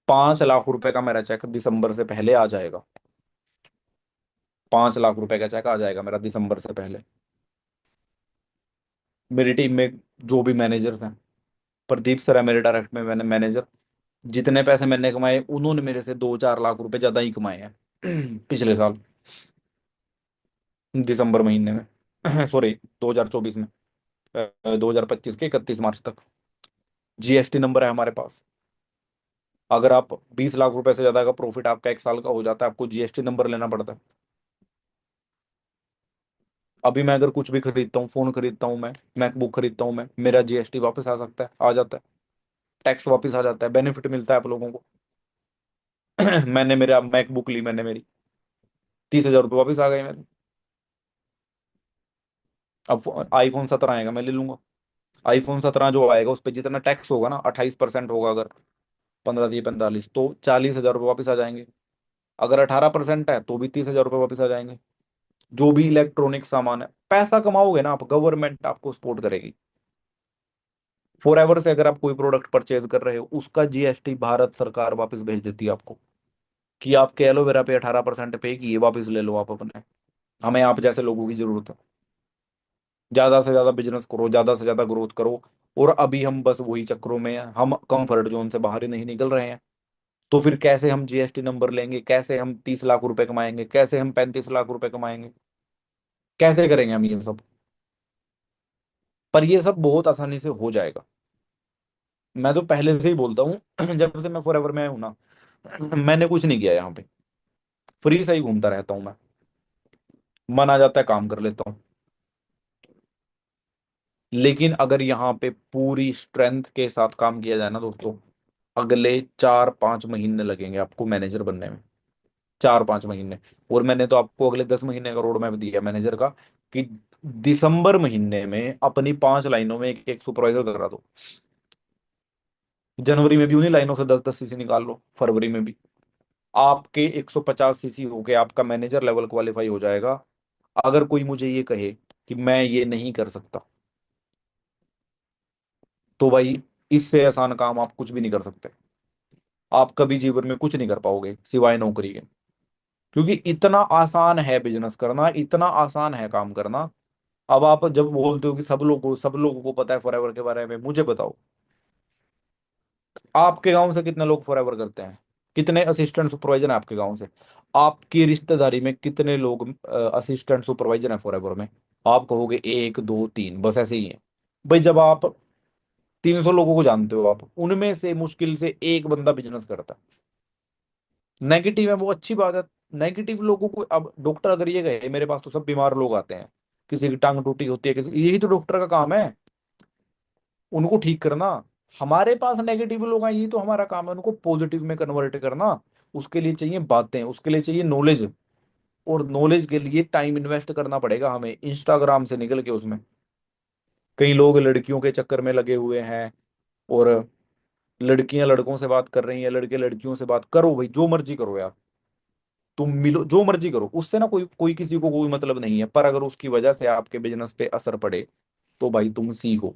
5 लाख रुपए का मेरा चेक दिसंबर से पहले आ जाएगा। 5 लाख रुपए का चेक आ जाएगा मेरा दिसंबर से पहले। मेरी टीम में जो भी मैनेजर्स हैं, प्रदीप सर है मेरे डायरेक्ट में मैंने मैनेजर, जितने पैसे मैंने कमाए उन्होंने मेरे से 2-4 लाख रुपए ज्यादा ही कमाए हैं पिछले साल दिसंबर महीने में सॉरी 2024 में, 2025 के 31 मार्च तक। जीएसटी नंबर है हमारे पास। अगर आप 20 लाख रुपए से ज्यादा का प्रॉफिट आपका एक साल का हो जाता है, आपको जीएसटी नंबर लेना पड़ता है। अभी मैं अगर कुछ भी खरीदता हूँ, फोन खरीदता हूँ मैं, मैकबुक खरीदता हूँ मैं, मेरा जीएसटी वापस आ सकता है, आ जाता है। टैक्स वापस आ जाता है, बेनिफिट मिलता है आप लोगों को। मैंने मेरा मैकबुक ली, मैंने मेरी 30,000 रुपये वापस आ गए मेरे। अब iPhone 17 आएगा, मैं ले लूंगा। iPhone 17 जो आएगा उस पर जितना टैक्स होगा ना, 28% होगा अगर, 15 30 45, तो 40,000 रुपये वापस आ जाएंगे। अगर 18% है तो भी 30,000 रुपये वापस आ जाएंगे। जो भी इलेक्ट्रॉनिक सामान है, पैसा कमाओगे ना आप, गवर्नमेंट आपको सपोर्ट करेगी। फॉर एवर से अगर आप कोई प्रोडक्ट परचेज कर रहे हो, उसका जीएसटी भारत सरकार वापस भेज देती है आपको, कि आपके एलोवेरा पे 18% पे की ये वापस ले लो आप अपने। हमें आप जैसे लोगों की जरूरत है। ज्यादा से ज्यादा बिजनेस करो, ज्यादा से ज्यादा ग्रोथ करो। और अभी हम बस वही चक्रों में हैं, हम कंफर्ट जोन से बाहर ही नहीं निकल रहे हैं। तो फिर कैसे हम जीएसटी नंबर लेंगे, कैसे हम 30 लाख रुपए कमाएंगे, कैसे हम 35 लाख रुपए कमाएंगे, कैसे करेंगे हम ये सब? पर ये सब बहुत आसानी से हो जाएगा। मैं तो पहले से ही बोलता हूँ जब से मैं फॉर एवर में आया हूं ना, मैंने कुछ नहीं किया यहाँ पे। फ्री से ही घूमता रहता हूँ मैं। मन आ जाता है काम कर लेता हूँ। लेकिन अगर यहाँ पे पूरी स्ट्रेंथ के साथ काम किया जाए ना दोस्तों, अगले 4-5 महीने लगेंगे आपको मैनेजर बनने में। 4-5 महीने। और मैंने तो आपको अगले 10 महीने का रोड मैप दिया मैनेजर का, कि दिसंबर महीने में अपनी 5 लाइनों में एक एक सुपरवाइजर करा दो। जनवरी में भी उन्हीं लाइनों से 10-10 सीसी निकाल लो, फरवरी में भी आपके 150 सीसी होके आपका मैनेजर लेवल क्वालिफाई हो जाएगा। अगर कोई मुझे ये कहे कि मैं ये नहीं कर सकता, तो भाई इससे आसान काम आप कुछ भी नहीं कर सकते। आप कभी जीवन में कुछ नहीं कर पाओगे सिवाय नौकरी के। क्योंकि इतना आसान है बिजनेस करना, इतना आसान है काम करना। अब आप जब बोलते हो कि सब लोगों को पता है फॉरएवर के बारे में, मुझे बताओ आपके गांव से कितने लोग फॉरएवर करते हैं? कितने असिस्टेंट सुपरवाइजर हैं आपके गांव से? आपकी रिश्तेदारी में कितने लोग असिस्टेंट सुपरवाइजर हैं फॉरएवर में? आप कहोगे 1 2 3, बस ऐसे ही है। भाई जब आप 300 लोगों को जानते हो, आप उनमें से मुश्किल से एक बंदा बिजनेस करता है। नेगेटिव है वो अच्छी बात है। नेगेटिव लोगों को, अब डॉक्टर अगर ये कहे मेरे पास तो सब बीमार लोग आते हैं, किसी की टांग टूटी होती है, किसी, यही तो डॉक्टर का काम है, उनको ठीक करना। हमारे पास नेगेटिव लोग हैं, ये तो हमारा काम है उनको पॉजिटिव में कन्वर्ट करना। उसके लिए चाहिए बातें, उसके लिए चाहिए नॉलेज। और नॉलेज के लिए टाइम इन्वेस्ट करना पड़ेगा हमें, इंस्टाग्राम से निकल के उसमें। कई लोग लड़कियों के चक्कर में लगे हुए हैं, और लड़कियां लड़कों से बात कर रही हैं, लड़के लड़कियों से बात करो, भाई जो मर्जी करो यार। तुम मिलो जो मर्जी करो, उससे ना कोई कोई किसी को कोई मतलब नहीं है। पर अगर उसकी वजह से आपके बिजनेस पे असर पड़े, तो भाई तुम सीखो।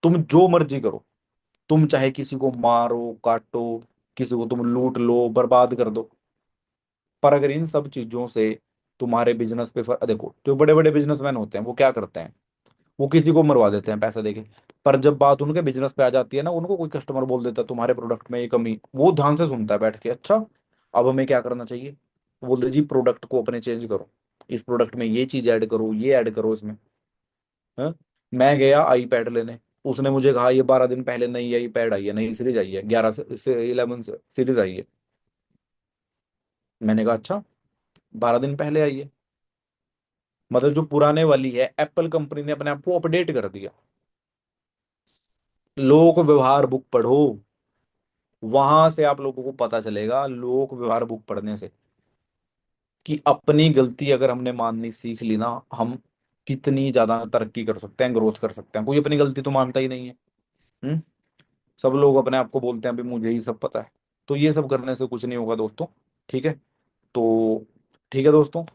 तुम जो मर्जी करो, तुम चाहे किसी को मारो काटो, किसी को तुम लूट लो बर्बाद कर दो, पर अगर इन सब चीजों से तुम्हारे बिजनेस पे देखो जो बड़े बड़े बिजनेसमैन होते हैं वो क्या करते हैं, वो किसी को मरवा देते हैं पैसा देके। पर जब बात उनके बिजनेस पे आ जाती है ना, उनको कोई कस्टमर बोल देता है तुम्हारे प्रोडक्ट में ये कमी, वो ध्यान से सुनता है बैठ के, अच्छा अब हमें क्या करना चाहिए, तो बोलते जी प्रोडक्ट को अपने चेंज करो, इस प्रोडक्ट में ये चीज ऐड करो, ये ऐड करो इसमें। हाँ? मैं गया आईपैड लेने, उसने मुझे कहा ये 12 दिन पहले नई आईपैड आई है, नई सीरीज आई है, 11 से 11 सीरीज आई है। मैंने कहा अच्छा, 12 दिन पहले आई है। मतलब जो पुराने वाली है, एप्पल कंपनी ने अपने आप को अपडेट कर दिया। लोक व्यवहार बुक पढ़ो, वहां से आप लोगों को पता चलेगा, लोक व्यवहार बुक पढ़ने से, कि अपनी गलती अगर हमने माननी सीख ली ना, हम कितनी ज्यादा तरक्की कर सकते हैं, ग्रोथ कर सकते हैं। कोई अपनी गलती तो मानता ही नहीं है। हम्म। सब लोग अपने आप को बोलते हैं अभी मुझे ही सब पता है। तो ये सब करने से कुछ नहीं होगा दोस्तों। ठीक है। तो ठीक है दोस्तों,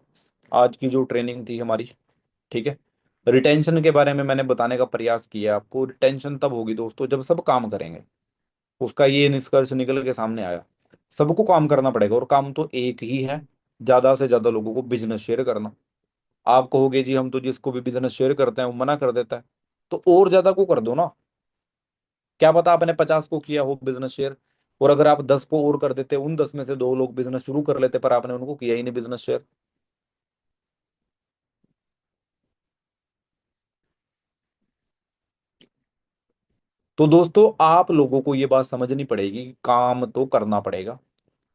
आज की जो ट्रेनिंग थी हमारी, ठीक है, रिटेंशन के बारे में मैंने बताने का प्रयास किया आपको। रिटेंशन तब होगी दोस्तों जब सब काम करेंगे। उसका ये निष्कर्ष निकल के सामने आया, सबको काम करना पड़ेगा, और काम तो एक ही है, ज्यादा से ज्यादा लोगों को बिजनेस शेयर करना। आप कहोगे जी हम तो जिसको भी बिजनेस शेयर करते हैं वो मना कर देता है, तो और ज्यादा को कर दो ना। क्या पता आपने 50 को किया हो बिजनेस शेयर, और अगर आप 10 को और कर देते, उन 10 में से 2 लोग बिजनेस शुरू कर लेते, पर आपने उनको किया ही नहीं बिजनेस शेयर। तो दोस्तों आप लोगों को ये बात समझनी पड़ेगी कि काम तो करना पड़ेगा,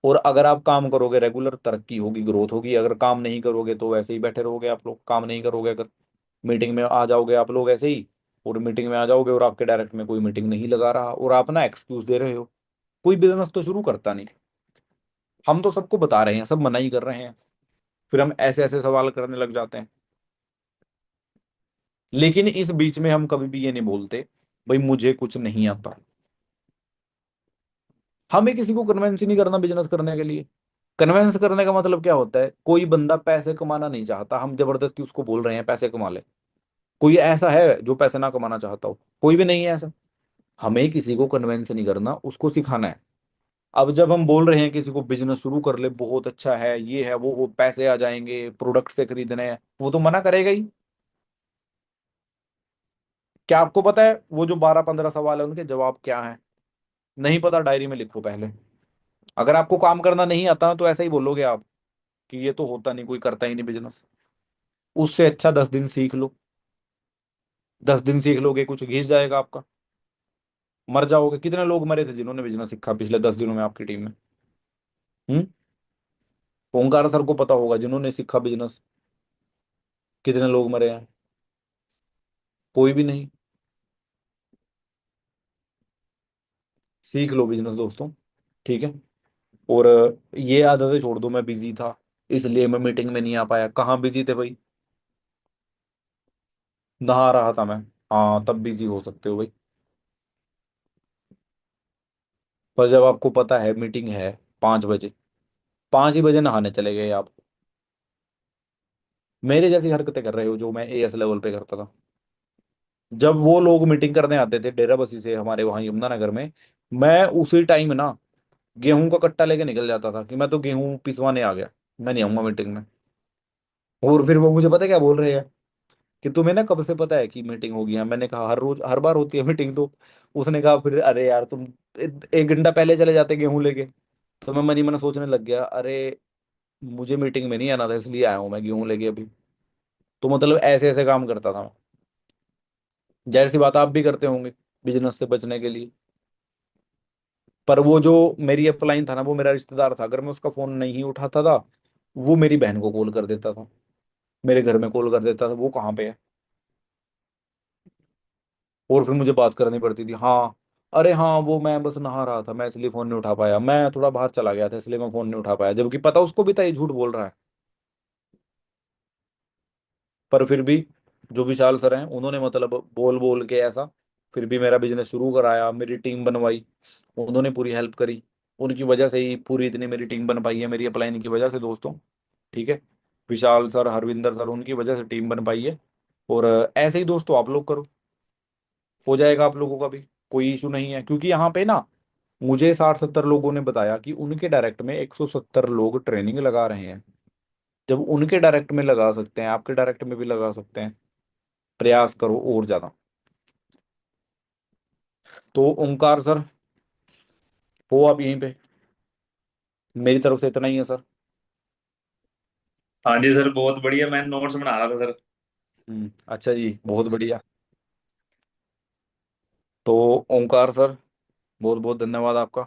और अगर आप काम करोगे रेगुलर, तरक्की होगी, ग्रोथ होगी। अगर काम नहीं करोगे तो वैसे ही बैठे रहोगे आप लोग। काम नहीं करोगे, अगर मीटिंग में आ जाओगे आप लोग ऐसे ही, और मीटिंग में आ जाओगे और आपके डायरेक्ट में कोई मीटिंग नहीं लगा रहा, और आप ना एक्सक्यूज दे रहे हो, कोई बिजनेस तो शुरू करता नहीं। हम तो सबको बता रहे हैं, सब मना ही कर रहे हैं, फिर हम ऐसे ऐसे सवाल करने लग जाते हैं। लेकिन इस बीच में हम कभी भी ये नहीं बोलते भाई मुझे कुछ नहीं आता। हमें किसी को कन्वेंस ही नहीं करना बिजनेस करने के लिए। कन्वेंस करने का मतलब क्या होता है, कोई बंदा पैसे कमाना नहीं चाहता, हम जबरदस्ती उसको बोल रहे हैं पैसे कमा ले। कोई ऐसा है जो पैसे ना कमाना चाहता हो? कोई भी नहीं है ऐसा। हमें किसी को कन्वेंस नहीं करना, उसको सिखाना है। अब जब हम बोल रहे हैं किसी को बिजनेस शुरू कर ले, बहुत अच्छा है, ये है वो पैसे आ जाएंगे, प्रोडक्ट से खरीदने हैं, वो तो मना करेगा ही। क्या आपको पता है वो जो 12-15 सवाल है उनके जवाब क्या है? नहीं पता, डायरी में लिखो पहले। अगर आपको काम करना नहीं आता ना, तो ऐसा ही बोलोगे आप कि ये तो होता नहीं, कोई करता ही नहीं बिजनेस। उससे अच्छा 10 दिन सीख लो। 10 दिन सीख लोगे, कुछ घिस जाएगा आपका, मर जाओगे। कितने लोग मरे थे जिन्होंने बिजनेस सीखा पिछले 10 दिनों में आपकी टीम में? हम्म। ओंकार सर को पता होगा, जिन्होंने सीखा बिजनेस, कितने लोग मरे हैं? कोई भी नहीं। सीख लो बिजनेस दोस्तों। ठीक है। और ये आदतें छोड़ दो, मैं बिजी था इसलिए मैं मीटिंग में नहीं आ पाया। कहाँ बिजी थे भाई? नहा रहा था मैं। हाँ, तब बिजी हो सकते हो भाई। पर जब आपको पता है मीटिंग है 5 बजे, 5 ही बजे नहाने चले गए आप। मेरे जैसी हरकतें कर रहे हो जो मैं एएस लेवल पे करता था। जब वो लोग मीटिंग करने आते थे डेरा बसी से हमारे वहां यमुनानगर में, मैं उसी टाइम ना गेहूं का कट्टा लेके निकल जाता था कि मैं तो गेहूं पिसवाने आ गया, मैं नहीं आऊंगा मीटिंग में। और फिर वो मुझे पता है क्या बोल रहे हैं, कि तुम्हें ना कब से पता है कि मीटिंग होगी? है मैंने कहा हर रोज हर बार होती है मीटिंग तो। उसने कहा फिर अरे यार तुम 1 घंटा पहले चले जाते गेहूं लेके। तो मैं मनी मन सोचने लग गया, अरे मुझे मीटिंग में नहीं आना था इसलिए आया हूँ मैं गेहूं लेके अभी। तो मतलब ऐसे ऐसे काम करता था मैं। जाहिर सी बात आप भी करते होंगे बिजनेस से बचने के लिए। पर वो जो मेरी अपलाइन था ना, वो मेरा रिश्तेदार था, अगर मैं उसका फोन नहीं उठाता था, वो मेरी बहन को कॉल कर देता था, मेरे घर में कॉल कर देता था, वो कहाँ पे है। और फिर मुझे बात करनी पड़ती थी। हाँ, अरे हाँ वो मैं बस नहा रहा था, मैं इसलिए फोन नहीं उठा पाया, मैं थोड़ा बाहर चला गया था इसलिए मैं फोन नहीं उठा पाया, जबकि पता उसको भी था ये झूठ बोल रहा है। पर फिर भी जो विशाल सर हैं उन्होंने मतलब बोल बोल के ऐसा, फिर भी मेरा बिजनेस शुरू कराया, मेरी टीम बनवाई, उन्होंने पूरी हेल्प करी। उनकी वजह से ही पूरी इतनी मेरी टीम बन पाई है, मेरी अपलाइन की वजह से दोस्तों। ठीक है। विशाल सर, हरविंदर सर, उनकी वजह से टीम बन पाई है। और ऐसे ही दोस्तों आप लोग करो, हो जाएगा आप लोगों का भी। कोई इशू नहीं है, क्योंकि यहाँ पे ना मुझे 60-70 लोगों ने बताया कि उनके डायरेक्ट में 170 लोग ट्रेनिंग लगा रहे हैं। जब उनके डायरेक्ट में लगा सकते हैं, आपके डायरेक्ट में भी लगा सकते हैं। प्रयास करो और ज्यादा। तो ओंकार सर, हो आप यहीं पे? मेरी तरफ से इतना ही है सर। हाँ जी सर, बहुत बढ़िया, मैं नोट्स बना रहा था सर। अच्छा जी, बहुत बढ़िया। तो ओंकार सर, बहुत बहुत धन्यवाद आपका।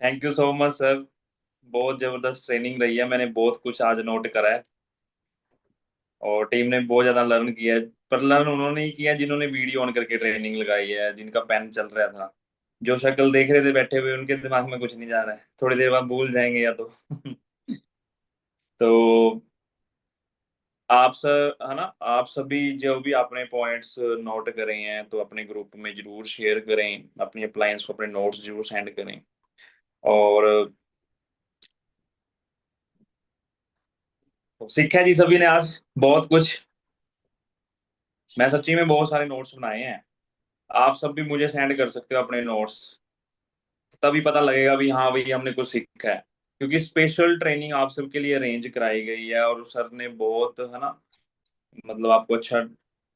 Thank you so much sir. बहुत जबरदस्त ट्रेनिंग रही है, मैंने बहुत कुछ आज नोट करा है। और टीम ने बहुत ज्यादा लर्न किया है। पर लर्न उन्होंने ही किया जिन्होंने वीडियो ऑन करके ट्रेनिंग लगाई है, जिनका पेन चल रहा था। जो शक्ल देख रहे थे बैठे हुए, उनके दिमाग में कुछ नहीं जा रहा है, थोड़ी देर बाद भूल जाएंगे या तो। तो आप सर, है ना, आप सभी जो भी आपने पॉइंट्स नोट करे हैं तो अपने ग्रुप में जरूर शेयर करें, अपनी अप्लायंस को अपने नोट्स जरूर सेंड करें। और सीखा जी सभी ने आज बहुत कुछ। मैं सच्ची में बहुत सारे नोट्स बनाए हैं। आप सब भी मुझे सेंड कर सकते हो अपने नोट्स। तभी पता लगेगा भी हाँ भाई हमने कुछ सीखा है। क्योंकि स्पेशल ट्रेनिंग आप सबके लिए अरेंज कराई गई है, और सर ने बहुत, है ना, मतलब आपको अच्छा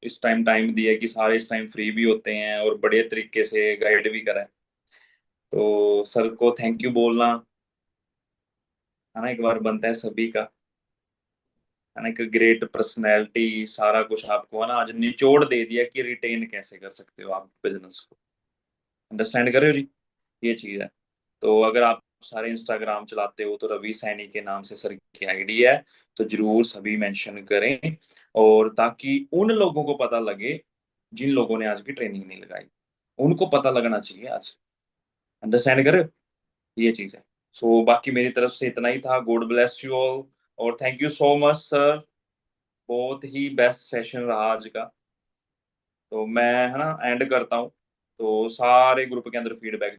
इस टाइम टाइम दिया है कि सारे इस टाइम फ्री भी होते हैं, और बढ़िया तरीके से गाइड भी करा है। तो सर को थैंक यू बोलना, है ना, एक बार बनता है सभी का। है ना, एक ग्रेट पर्सनैलिटी सारा कुछ आपको, है ना, आज निचोड़ दे दिया कि रिटेन कैसे कर सकते हो आप बिजनेस को। अंडरस्टैंड कर रहे हो जी, ये चीज है। तो अगर आप सारे इंस्टाग्राम चलाते हो तो रवि सैनी के नाम से सर की आईडी है, तो जरूर सभी मेंशन करें। और ताकि उन लोगों को पता लगे जिन लोगों ने आज की ट्रेनिंग नहीं लगाई, उनको पता लगना चाहिए आज। अंडरस्टैंड कर रहे हो, ये चीज है। सो बाकी मेरी तरफ से इतना ही था। God bless you all. और thank you so much sir, बहुत ही बेस्ट सेशन रहा आज का। तो मैं, है ना, एंड करता हूँ। तो सारे ग्रुप के अंदर फीडबैक